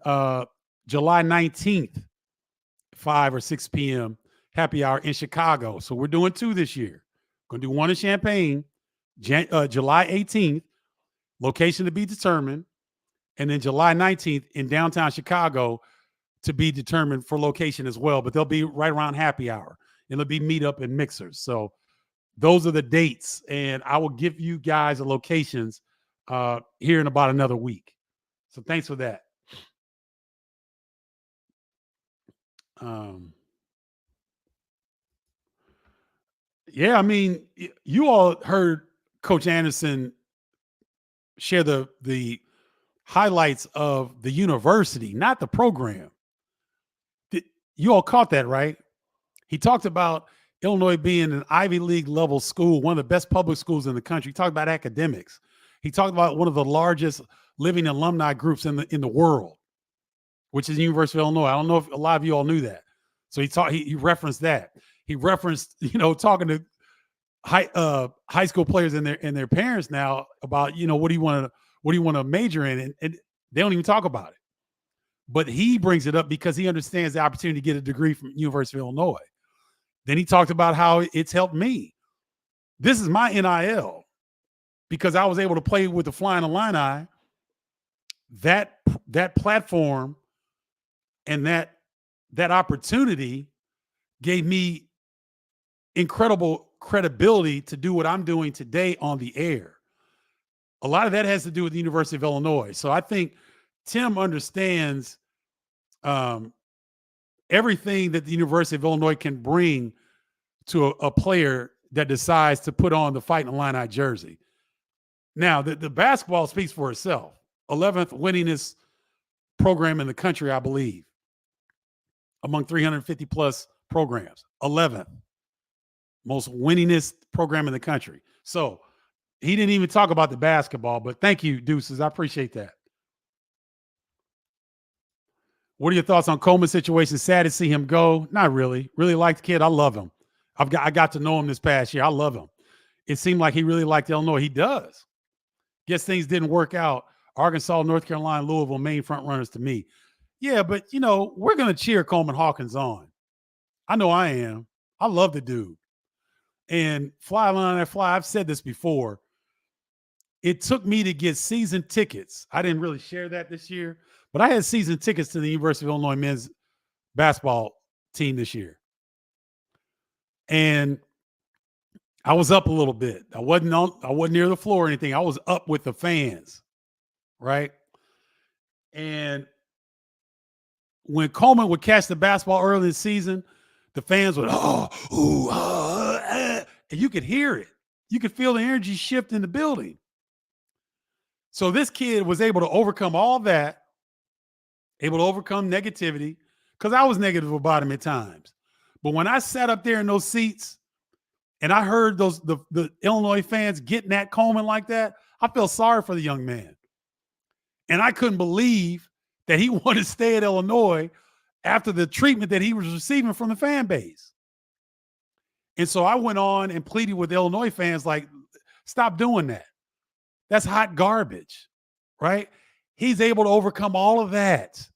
A: July 19th, 5 or 6 p.m., happy hour in Chicago. So we're doing 2 this year. Going to do one in Champaign, July 18th, location to be determined. And then July 19th in downtown Chicago to be determined for location as well. But they'll be right around happy hour. It'll be meetup and mixers. So those are the dates. And I will give you guys the locations here in about another week. So thanks for that. Yeah, I mean, you all heard Coach Anderson share the highlights of the university, not the program. You all caught that, right? He talked about Illinois being an Ivy League level school, one of the best public schools in the country. He talked about academics. He talked about one of the largest living alumni groups in the world, which is the University of Illinois. I don't know if a lot of you all knew that. So he referenced that. He referenced, talking to high school players and their parents now about, what do you want to major in? And they don't even talk about it. But he brings it up because he understands the opportunity to get a degree from University of Illinois. Then he talked about how it's helped me. This is my NIL because I was able to play with the Flying Illini. That platform and that opportunity gave me incredible credibility to do what I'm doing today on the air. A lot of that has to do with the University of Illinois. So I think Tim understands everything that the University of Illinois can bring to a player that decides to put on the Fighting Illini jersey. Now, the basketball speaks for itself. 11th winningest program in the country, I believe, among 350 plus programs. 11th most winningest program in the country. So he didn't even talk about the basketball, but thank you, Deuces. I appreciate that. What are your thoughts on Coleman's situation? Sad to see him go. Not really. Really liked the kid. I love him. I got to know him this past year. I love him. It seemed like he really liked Illinois. He does. Guess things didn't work out. Arkansas, North Carolina, Louisville, main front runners to me. Yeah, but, we're going to cheer Coleman Hawkins on. I know I am. I love the dude. And fly line that fly, I've said this before. It took me to get season tickets. I didn't really share that this year, but I had season tickets to the University of Illinois men's basketball team this year. And I was up a little bit. I wasn't near the floor or anything. I was up with the fans, right? And when Coleman would catch the basketball early in the season, the fans would, and you could hear it. You could feel the energy shift in the building. So this kid was able to overcome all that, able to overcome negativity, because I was negative about him at times. But when I sat up there in those seats and I heard the Illinois fans getting at Coleman like that, I felt sorry for the young man. And I couldn't believe that he wanted to stay at Illinois after the treatment that he was receiving from the fan base. And so I went on and pleaded with Illinois fans like, stop doing that. That's hot garbage, right? He's able to overcome all of that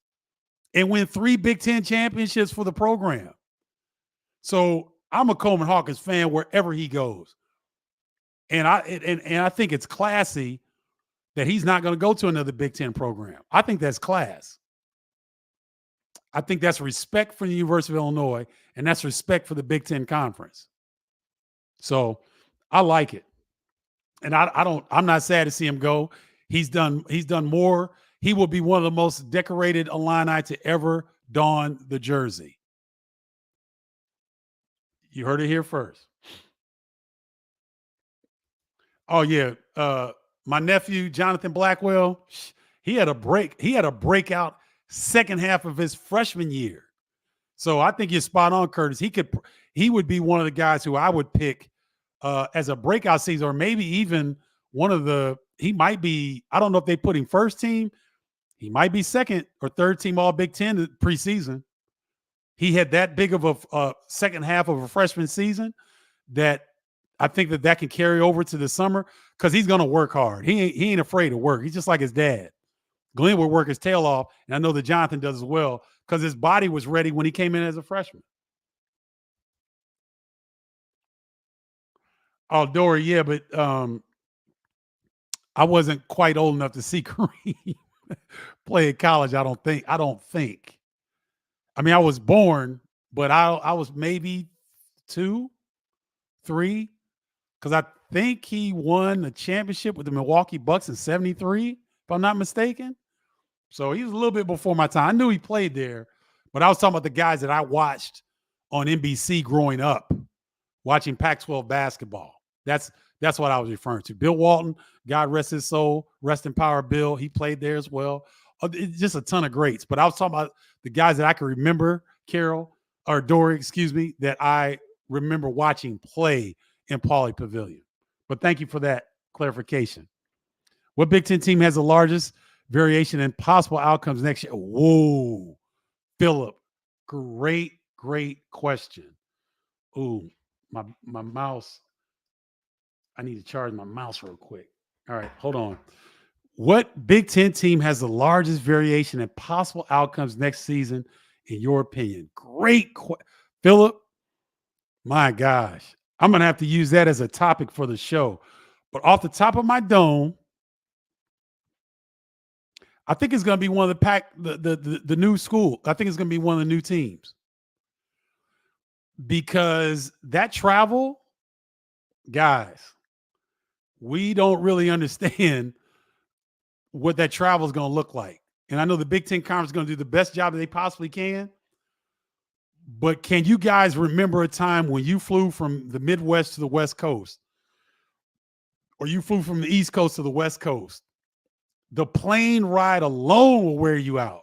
A: and win 3 Big Ten championships for the program. So I'm a Coleman Hawkins fan wherever he goes. And I think it's classy that he's not going to go to another Big Ten program. I think that's class. I think that's respect for the University of Illinois, and that's respect for the Big Ten Conference. So I like it. And I'm not sad to see him go. He's done more. He will be one of the most decorated Illini to ever don the jersey. You heard it here first. Oh yeah. My nephew, Jonathan Blackwell, he had a break. He had a breakout second half of his freshman year. So I think you're spot on, Curtis. He would be one of the guys who I would pick as a breakout season, or maybe even one of the. He might be. I don't know if they put him first team. He might be second or third team All Big Ten preseason. He had that big of a second half of a freshman season that I think that can carry over to the summer because he's going to work hard. He ain't afraid to work. He's just like his dad. Glenn would work his tail off, and I know that Jonathan does as well because his body was ready when he came in as a freshman. Oh, Dory, yeah, but I wasn't quite old enough to see Kareem play at college. I don't think. I mean, I was born, but I was maybe 2, 3, because I think he won the championship with the Milwaukee Bucks in '73, if I'm not mistaken. So he was a little bit before my time. I knew he played there, but I was talking about the guys that I watched on NBC growing up, watching Pac-12 basketball. That's what I was referring to. Bill Walton, God rest his soul, rest in power, Bill. He played there as well. It's just a ton of greats. But I was talking about the guys that I can remember, Dory, that I remember watching play in Pauley Pavilion. But thank you for that clarification. What Big Ten team has the largest variation in possible outcomes next year? Whoa, Philip, great question. Ooh, my mouse. I need to charge my mouse real quick. All right, hold on. What Big Ten team has the largest variation in possible outcomes next season, in your opinion? Great question, Philip. My gosh, I'm going to have to use that as a topic for the show. But off the top of my dome, I think it's going to be one of the new school. I think it's going to be one of the new teams because that travel, guys, we don't really understand what that travel is going to look like. And I know the Big Ten Conference is going to do the best job that they possibly can. But can you guys remember a time when you flew from the Midwest to the West Coast, or you flew from the East Coast to the West Coast? The plane ride alone will wear you out,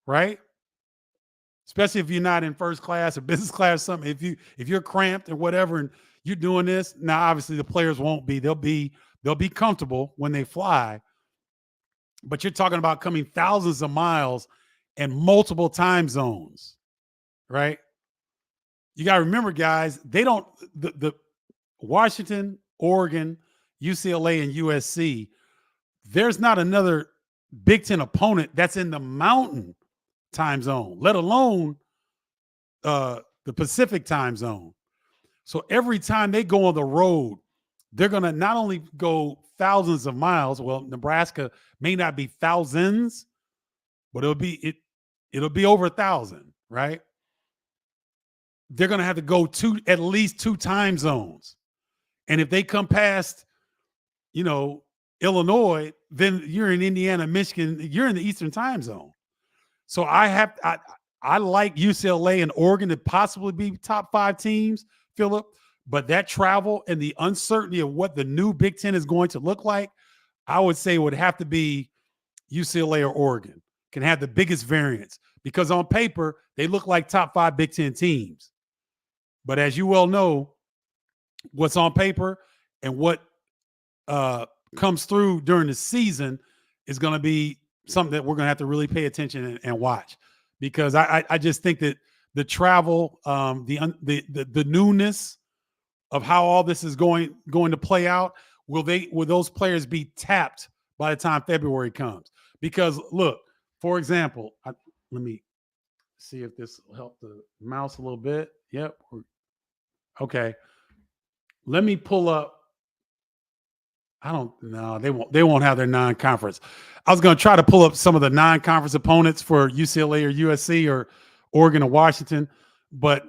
A: right? Especially if you're not in first class or business class or something. If you're cramped or whatever, and you're doing this, now obviously the players won't be. They'll be comfortable when they fly. But you're talking about coming thousands of miles and multiple time zones, right? You got to remember, guys, they don't the Washington, Oregon, UCLA, and USC. There's not another Big Ten opponent that's in the Mountain time zone, let alone the Pacific time zone. So every time they go on the road, they're going to not only go thousands of miles. Well, Nebraska may not be thousands, but it'll be over 1,000, right? They're going to have to go to at least 2 time zones. And if they come past, Illinois, then you're in Indiana, Michigan, you're in the Eastern time zone. So I like UCLA and Oregon to possibly be top 5 teams, Philip, but that travel and the uncertainty of what the new Big Ten is going to look like, I would say would have to be UCLA or Oregon can have the biggest variance because on paper, they look like top 5 Big Ten teams. But as you well know, what's on paper and what comes through during the season is going to be something that we're going to have to really pay attention and watch, because I just think that the travel, the newness of how all this is going to play out, will those players be tapped by the time February comes? Because look, for example, let me see if this will help the mouse a little bit. Yep. Okay. Let me pull up. I don't know. They won't have their non-conference. I was going to try to pull up some of the non-conference opponents for UCLA or USC or Oregon or Washington, but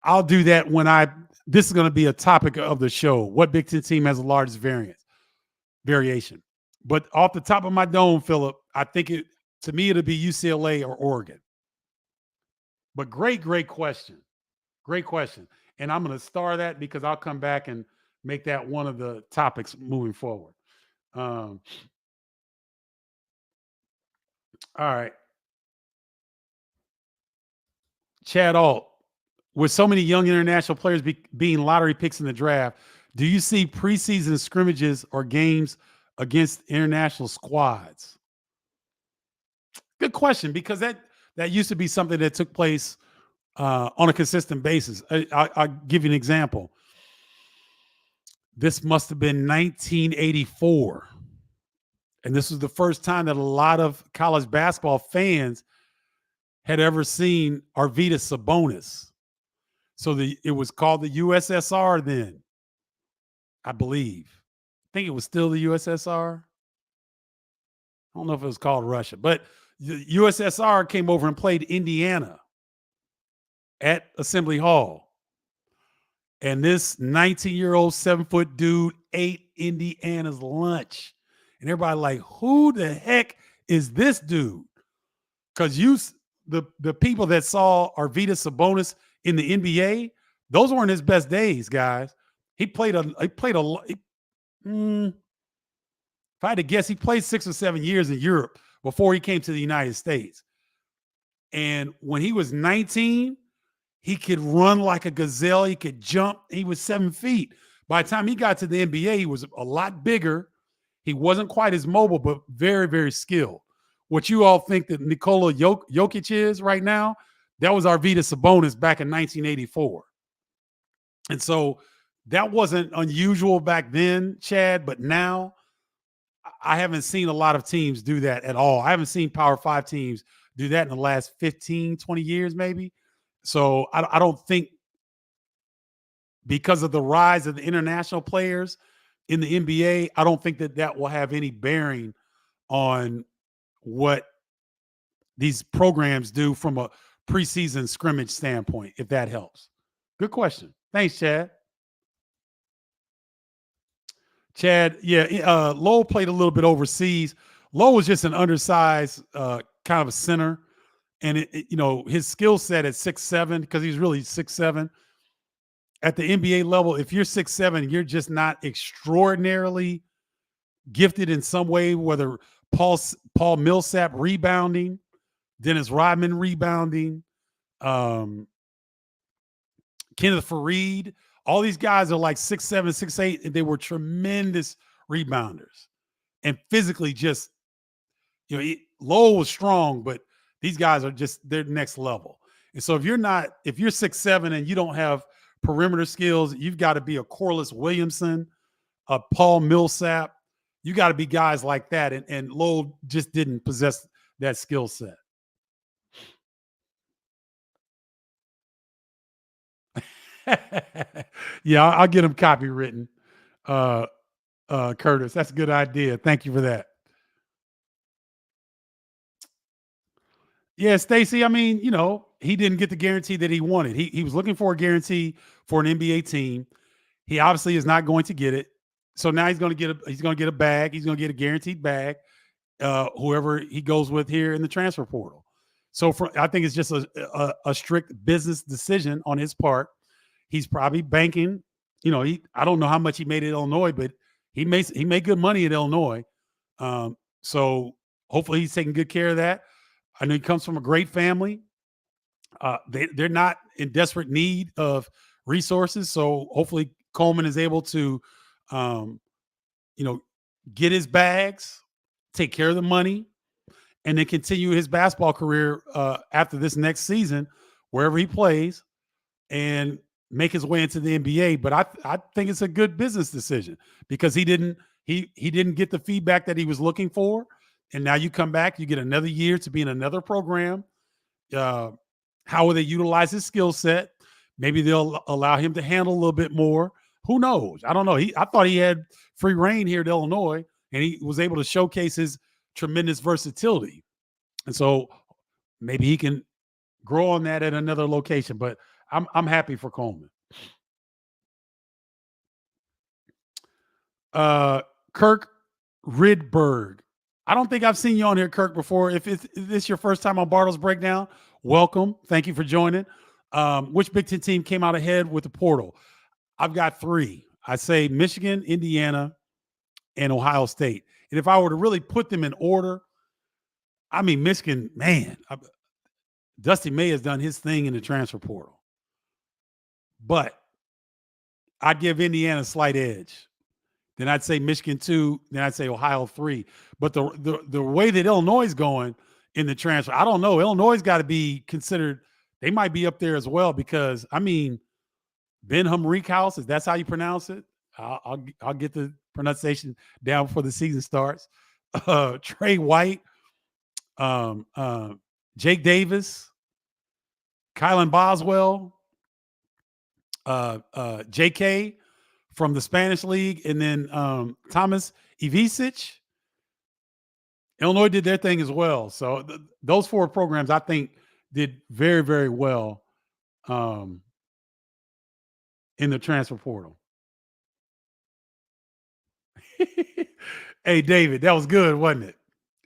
A: I'll do that this is going to be a topic of the show. What Big Ten team has the largest variation? But off the top of my dome, Philip, I think to me, it'll be UCLA or Oregon. But great question. Great question. And I'm going to star that because I'll come back and make that one of the topics moving forward. All right. Chad Alt, with so many young international players being lottery picks in the draft, do you see preseason scrimmages or games against international squads? Good question, because that used to be something that took place on a consistent basis. I'll give you an example. This must have been 1984. And this was the first time that a lot of college basketball fans had ever seen Arvydas Sabonis. So it was called the USSR then, I believe. I think it was still the USSR. I don't know if it was called Russia, but the USSR came over and played Indiana at Assembly Hall. And this 19-year-old 7-foot dude ate Indiana's lunch. And everybody like, who the heck is this dude? Because the people that saw Arvydas Sabonis in the NBA, those weren't his best days, guys. If I had to guess, he played 6 or 7 years in Europe before he came to the United States. And when he was 19, he could run like a gazelle. He could jump. He was 7 feet. By the time he got to the NBA, he was a lot bigger. He wasn't quite as mobile, but very, very skilled. What you all think that Nikola Jokic is right now, that was Arvydas Sabonis back in 1984. And so that wasn't unusual back then, Chad, but now I haven't seen a lot of teams do that at all. I haven't seen Power 5 teams do that in the last 15, 20 years maybe. So I don't think, because of the rise of the international players in the NBA, I don't think that will have any bearing on what these programs do from a preseason scrimmage standpoint, if that helps. Good question. Thanks, Chad. Yeah, Lowell played a little bit overseas. Lowell was just an undersized kind of a center. And, his skill set at 6'7", because he's really 6'7". At the NBA level, if you're 6'7", you're just not extraordinarily gifted in some way, whether Paul Millsap rebounding, Dennis Rodman rebounding, Kenneth Faried. All these guys are like 6'7", 6'8", and they were tremendous rebounders. And physically just, Lowell was strong, but these guys are just, they're next level. And so if you're 6'7" and you don't have perimeter skills, you've got to be a Corliss Williamson, a Paul Millsap. You got to be guys like that. And Lowell just didn't possess that skill set. Yeah, I'll get him copywritten. Curtis, that's a good idea. Thank you for that. Yeah, Stacey, I mean, he didn't get the guarantee that he wanted. He was looking for a guarantee for an NBA team. He obviously is not going to get it. So now he's going to get a bag. He's going to get a guaranteed bag, whoever he goes with here in the transfer portal. So I think it's just a strict business decision on his part. He's probably banking. I don't know how much he made at Illinois, but he made good money at Illinois. So hopefully he's taking good care of that. I know he comes from a great family. They're not in desperate need of resources. So hopefully Coleman is able to, get his bags, take care of the money, and then continue his basketball career after this next season, wherever he plays, and make his way into the NBA. But I think it's a good business decision, because he didn't get the feedback that he was looking for. And now you come back, you get another year to be in another program. How will they utilize his skill set? Maybe they'll allow him to handle a little bit more. Who knows? I don't know. I thought he had free reign here at Illinois, and he was able to showcase his tremendous versatility. And so maybe he can grow on that at another location. But I'm happy for Coleman. Kirk Ridberg. I don't think I've seen you on here, Kirk, before. If this your first time on Bardo's Breakdown, welcome. Thank you for joining. Which Big Ten team came out ahead with the portal? I've got 3. I say Michigan, Indiana, and Ohio State. And if I were to really put them in order, I mean, Michigan, man, Dusty May has done his thing in the transfer portal. But I'd give Indiana a slight edge. Then I'd say Michigan 2, then I'd say Ohio 3. But the way that Illinois is going in the transfer, I don't know. Illinois got to be considered, they might be up there as well because, I mean, Ben Humriekhouse, if that's how you pronounce it, I'll get the pronunciation down before the season starts. Trey White, Jake Davis, Kylan Boswell, JK from the Spanish League, and then Thomas Ivicic. Illinois did their thing as well. So those 4 programs, I think, did very, very well in the transfer portal. Hey, David, that was good, wasn't it?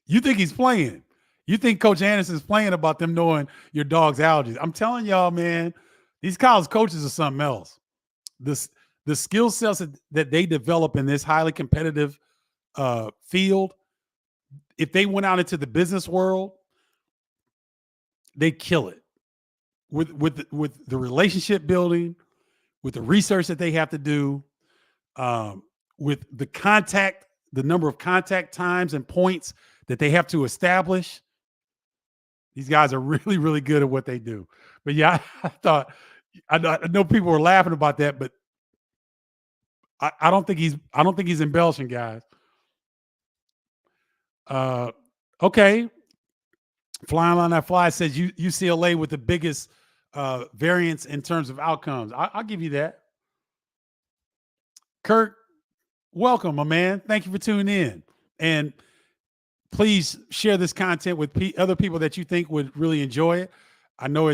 A: You think he's playing. You think Coach Anderson's playing about them knowing your dog's allergies. I'm telling y'all, man, these college coaches are something else. The skill sets that they develop in this highly competitive field, if they went out into the business world, they'd kill it with the relationship building, with the research that they have to do, with the number of contact times and points that they have to establish. These guys are really, really good at what they do. But yeah, I know people were laughing about that, but I don't think he's embellishing, guys. Okay. Flying on that fly says UCLA with the biggest variance in terms of outcomes. I'll give you that. Kirk, welcome, my man. Thank you for tuning in. And please share this content with other people that you think would really enjoy it. I know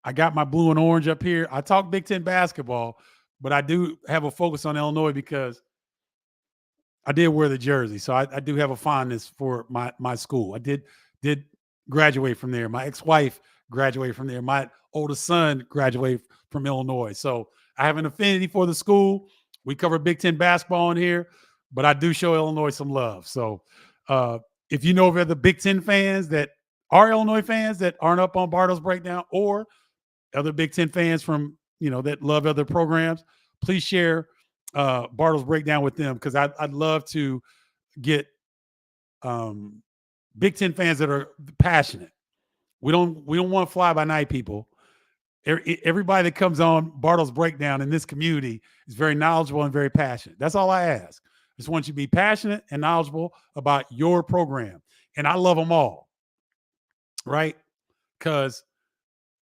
A: I got my blue and orange up here. I talk Big Ten basketball, but I do have a focus on Illinois because I did wear the jersey. So I do have a fondness for my school. I did graduate from there. My ex-wife graduated from there. My oldest son graduated from Illinois. So I have an affinity for the school. We cover Big Ten basketball in here, but I do show Illinois some love. So if you know of other Big Ten fans that are Illinois fans that aren't up on Bardo's Breakdown, or other Big Ten fans from, that love other programs, please share Bardo's Breakdown with them, because I'd love to get Big Ten fans that are passionate. We don't want fly-by-night people. Everybody that comes on Bardo's Breakdown in this community is very knowledgeable and very passionate. That's all I ask. I just want you to be passionate and knowledgeable about your program. And I love them all, right? Because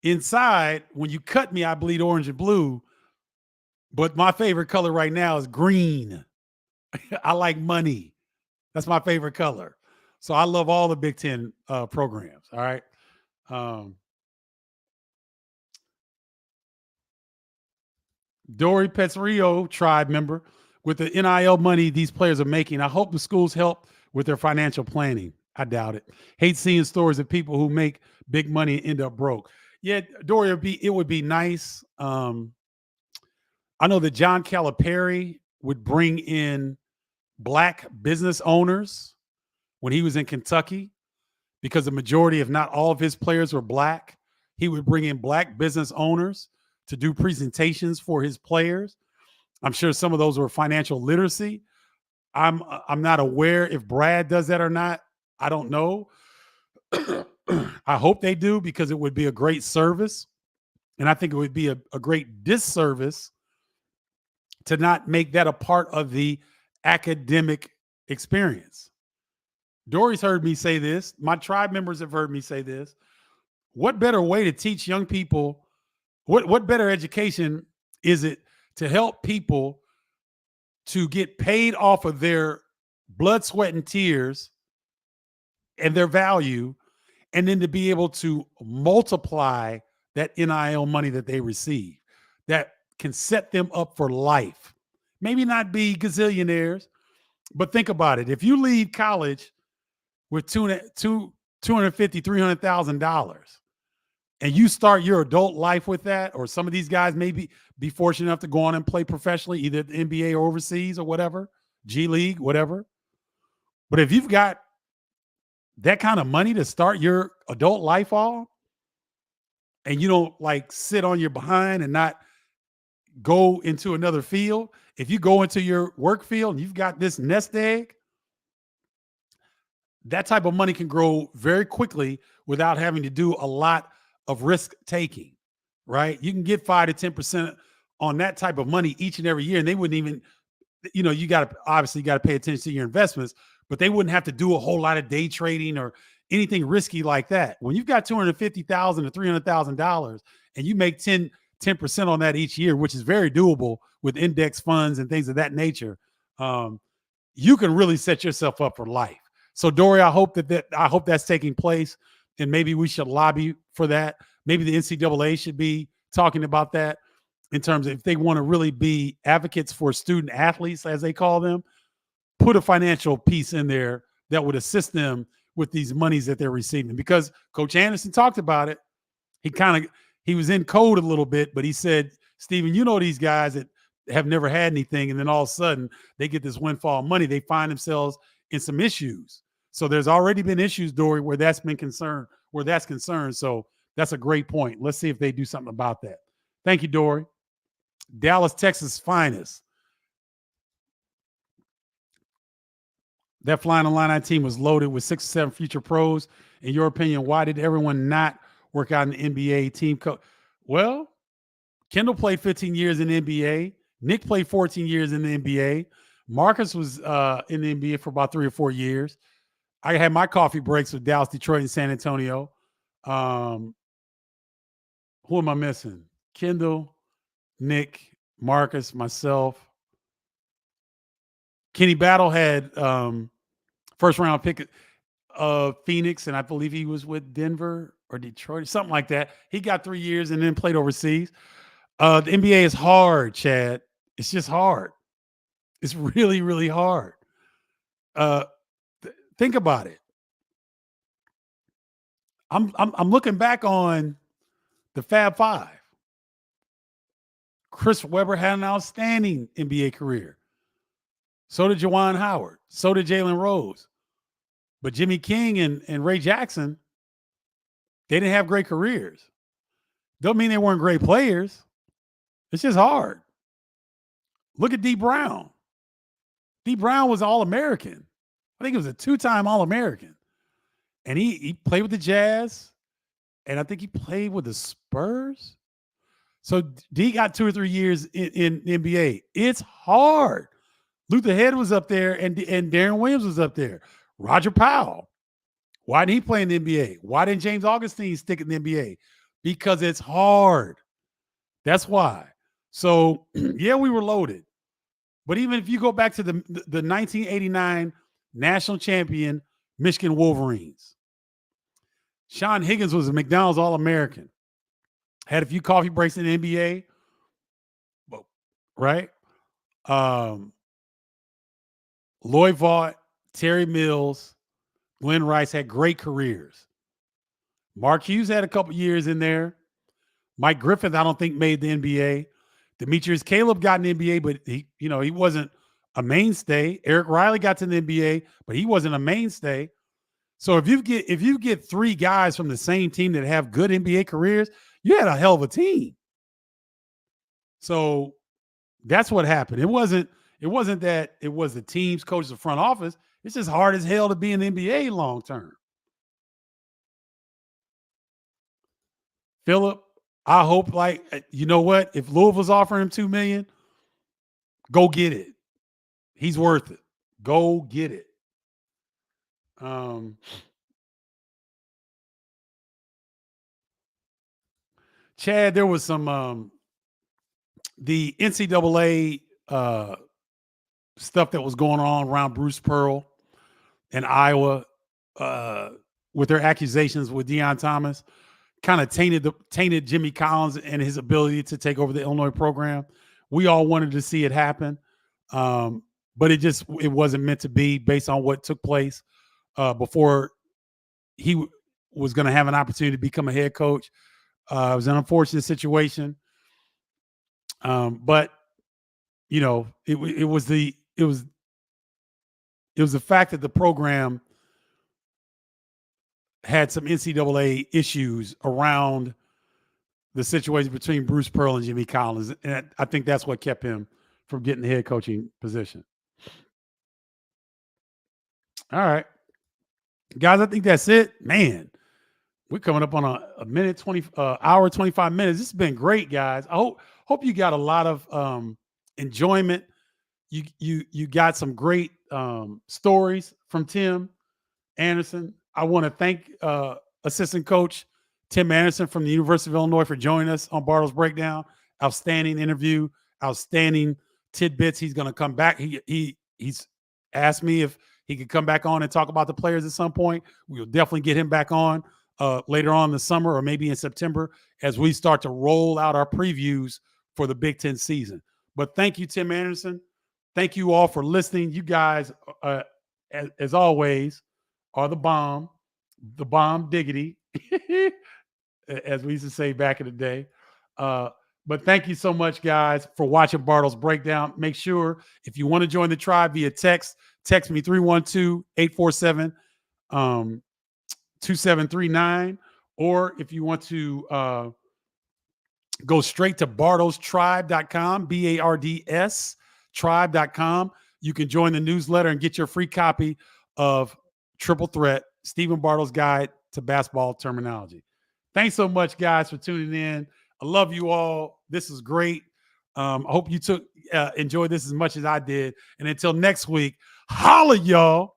A: inside, when you cut me, I bleed orange and blue. But my favorite color right now is green. I like money. That's my favorite color. So I love all the Big Ten programs, all right? Dory Petrio, tribe member, with the NIL money these players are making, I hope the schools help with their financial planning. I doubt it. Hate seeing stories of people who make big money and end up broke. Yeah, Dory, it would be nice. I know that John Calipari would bring in Black business owners when he was in Kentucky, because the majority, if not all of his players were Black. He would bring in Black business owners to do presentations for his players. I'm sure some of those were financial literacy. I'm not aware if Brad does that or not. I don't know. I hope they do, because it would be a great service. And I think it would be a great disservice to not make that a part of the academic experience. Dory's heard me say this. My tribe members have heard me say this. What better way to teach young people? What better education is it to help people to get paid off of their blood, sweat, and tears and their value, and then to be able to multiply that NIL money that they receive, that can set them up for life? Maybe not be gazillionaires, but think about it. If you leave college with $250,000, $300,000, and you start your adult life with that, or some of these guys may be be fortunate enough to go on and play professionally, either at the NBA or overseas or whatever, G League, whatever. But if you've got that kind of money to start your adult life off, and you don't like sit on your behind and not go into another field, if you go into your work field and you've got this nest egg, that type of money can grow very quickly without having to do a lot of risk taking, right? You can get 5 to 10% on that type of money each and every year, and they wouldn't even, you got to obviously pay attention to your investments, but they wouldn't have to do a whole lot of day trading or anything risky like that. When you've got $250,000 to $300,000 and you make 10% on that each year, which is very doable with index funds and things of that nature, you can really set yourself up for life. So, Dory, I hope that's taking place, and maybe we should lobby for that. Maybe the NCAA should be talking about that in terms of if they want to really be advocates for student athletes, as they call them, put a financial piece in there that would assist them with these monies that they're receiving. Because Coach Anderson talked about it. He was in code a little bit, but he said, Stephen, these guys that have never had anything, and then all of a sudden they get this windfall money. They find themselves in some issues. So there's already been issues, Dory, where that's concerned. So that's a great point. Let's see if they do something about that. Thank you, Dory. Dallas, Texas finest. That Flying Illini team was loaded with 6 or 7 future pros. In your opinion, why did everyone not work out in the NBA team coach? Well, Kendall played 15 years in the NBA. Nick played 14 years in the NBA. Marcus was in the NBA for about 3 or 4 years. I had my coffee breaks with Dallas, Detroit, and San Antonio. Who am I missing? Kendall, Nick, Marcus, myself. Kenny Battle had first round pick of Phoenix, and I believe he was with Denver or Detroit, something like that. He got 3 years and then played overseas. The NBA is hard, Chad. It's just hard. It's really, really hard. Think about it. I'm looking back on the Fab Five. Chris Webber had an outstanding NBA career. So did Juwan Howard. So did Jalen Rose. But Jimmy King and Ray Jackson, they didn't have great careers. Don't mean they weren't great players. It's just hard. Look at D. Brown. D. Brown was All-American. I think he was a 2-time All-American. And he played with the Jazz, and I think he played with the Spurs. So D got 2 or 3 years in NBA. It's hard. Luther Head was up there, and Darren Williams was up there. Roger Powell. Why didn't he play in the NBA? Why didn't James Augustine stick in the NBA? Because it's hard. That's why. So, yeah, we were loaded. But even if you go back to the 1989 national champion Michigan Wolverines, Sean Higgins was a McDonald's All-American. Had a few coffee breaks in the NBA, right? Lloyd Vaught, Terry Mills, Glenn Rice had great careers. Mark Hughes had a couple years in there. Mike Griffith, I don't think, made the NBA. Demetrius Caleb got in the NBA, but he wasn't a mainstay. Eric Riley got to the NBA, but he wasn't a mainstay. So if you get 3 guys from the same team that have good NBA careers, you had a hell of a team. So that's what happened. It wasn't that it was the teams, coaches, the front office. It's just hard as hell to be in the NBA long term. Philip, I hope, you know what? If Louisville's offering him $2 million, go get it. He's worth it. Go get it. Chad, there was some the NCAA stuff that was going on around Bruce Pearl in Iowa with their accusations with Deion Thomas. Kind of tainted Jimmy Collins and his ability to take over the Illinois program. We all wanted to see it happen, but it wasn't meant to be based on what took place before he was going to have an opportunity to become a head coach. It was an unfortunate situation. But you know, it was the fact that the program had some NCAA issues around the situation between Bruce Pearl and Jimmy Collins, and I think that's what kept him from getting the head coaching position. All right, guys, I think that's it. Man, we're coming up on a minute 20 hour 25 minutes. This has been great, guys. I hope you got a lot of enjoyment. You got some great stories from Tim Anderson. I want to thank assistant coach Tim Anderson from the University of Illinois for joining us on Bardo's Breakdown. Outstanding interview, outstanding tidbits. He's going to come back. He's asked me if he could come back on and talk about the players at some point. We'll definitely get him back on later on in the summer or maybe in September as we start to roll out our previews for the Big Ten season. But thank you, Tim Anderson. Thank you all for listening. You guys, as always, are the bomb diggity, as we used to say back in the day. But thank you so much, guys, for watching Bardo's Breakdown. Make sure if you want to join the tribe via text me 312-847-2739. Or if you want to go straight to bardostribe.com, BARDS, tribe.com. You can join the newsletter and get your free copy of Triple Threat, Stephen Bardo's Guide to Basketball Terminology. Thanks so much, guys, for tuning in. I love you all. This is great. I hope you enjoyed this as much as I did. And until next week, holla, y'all.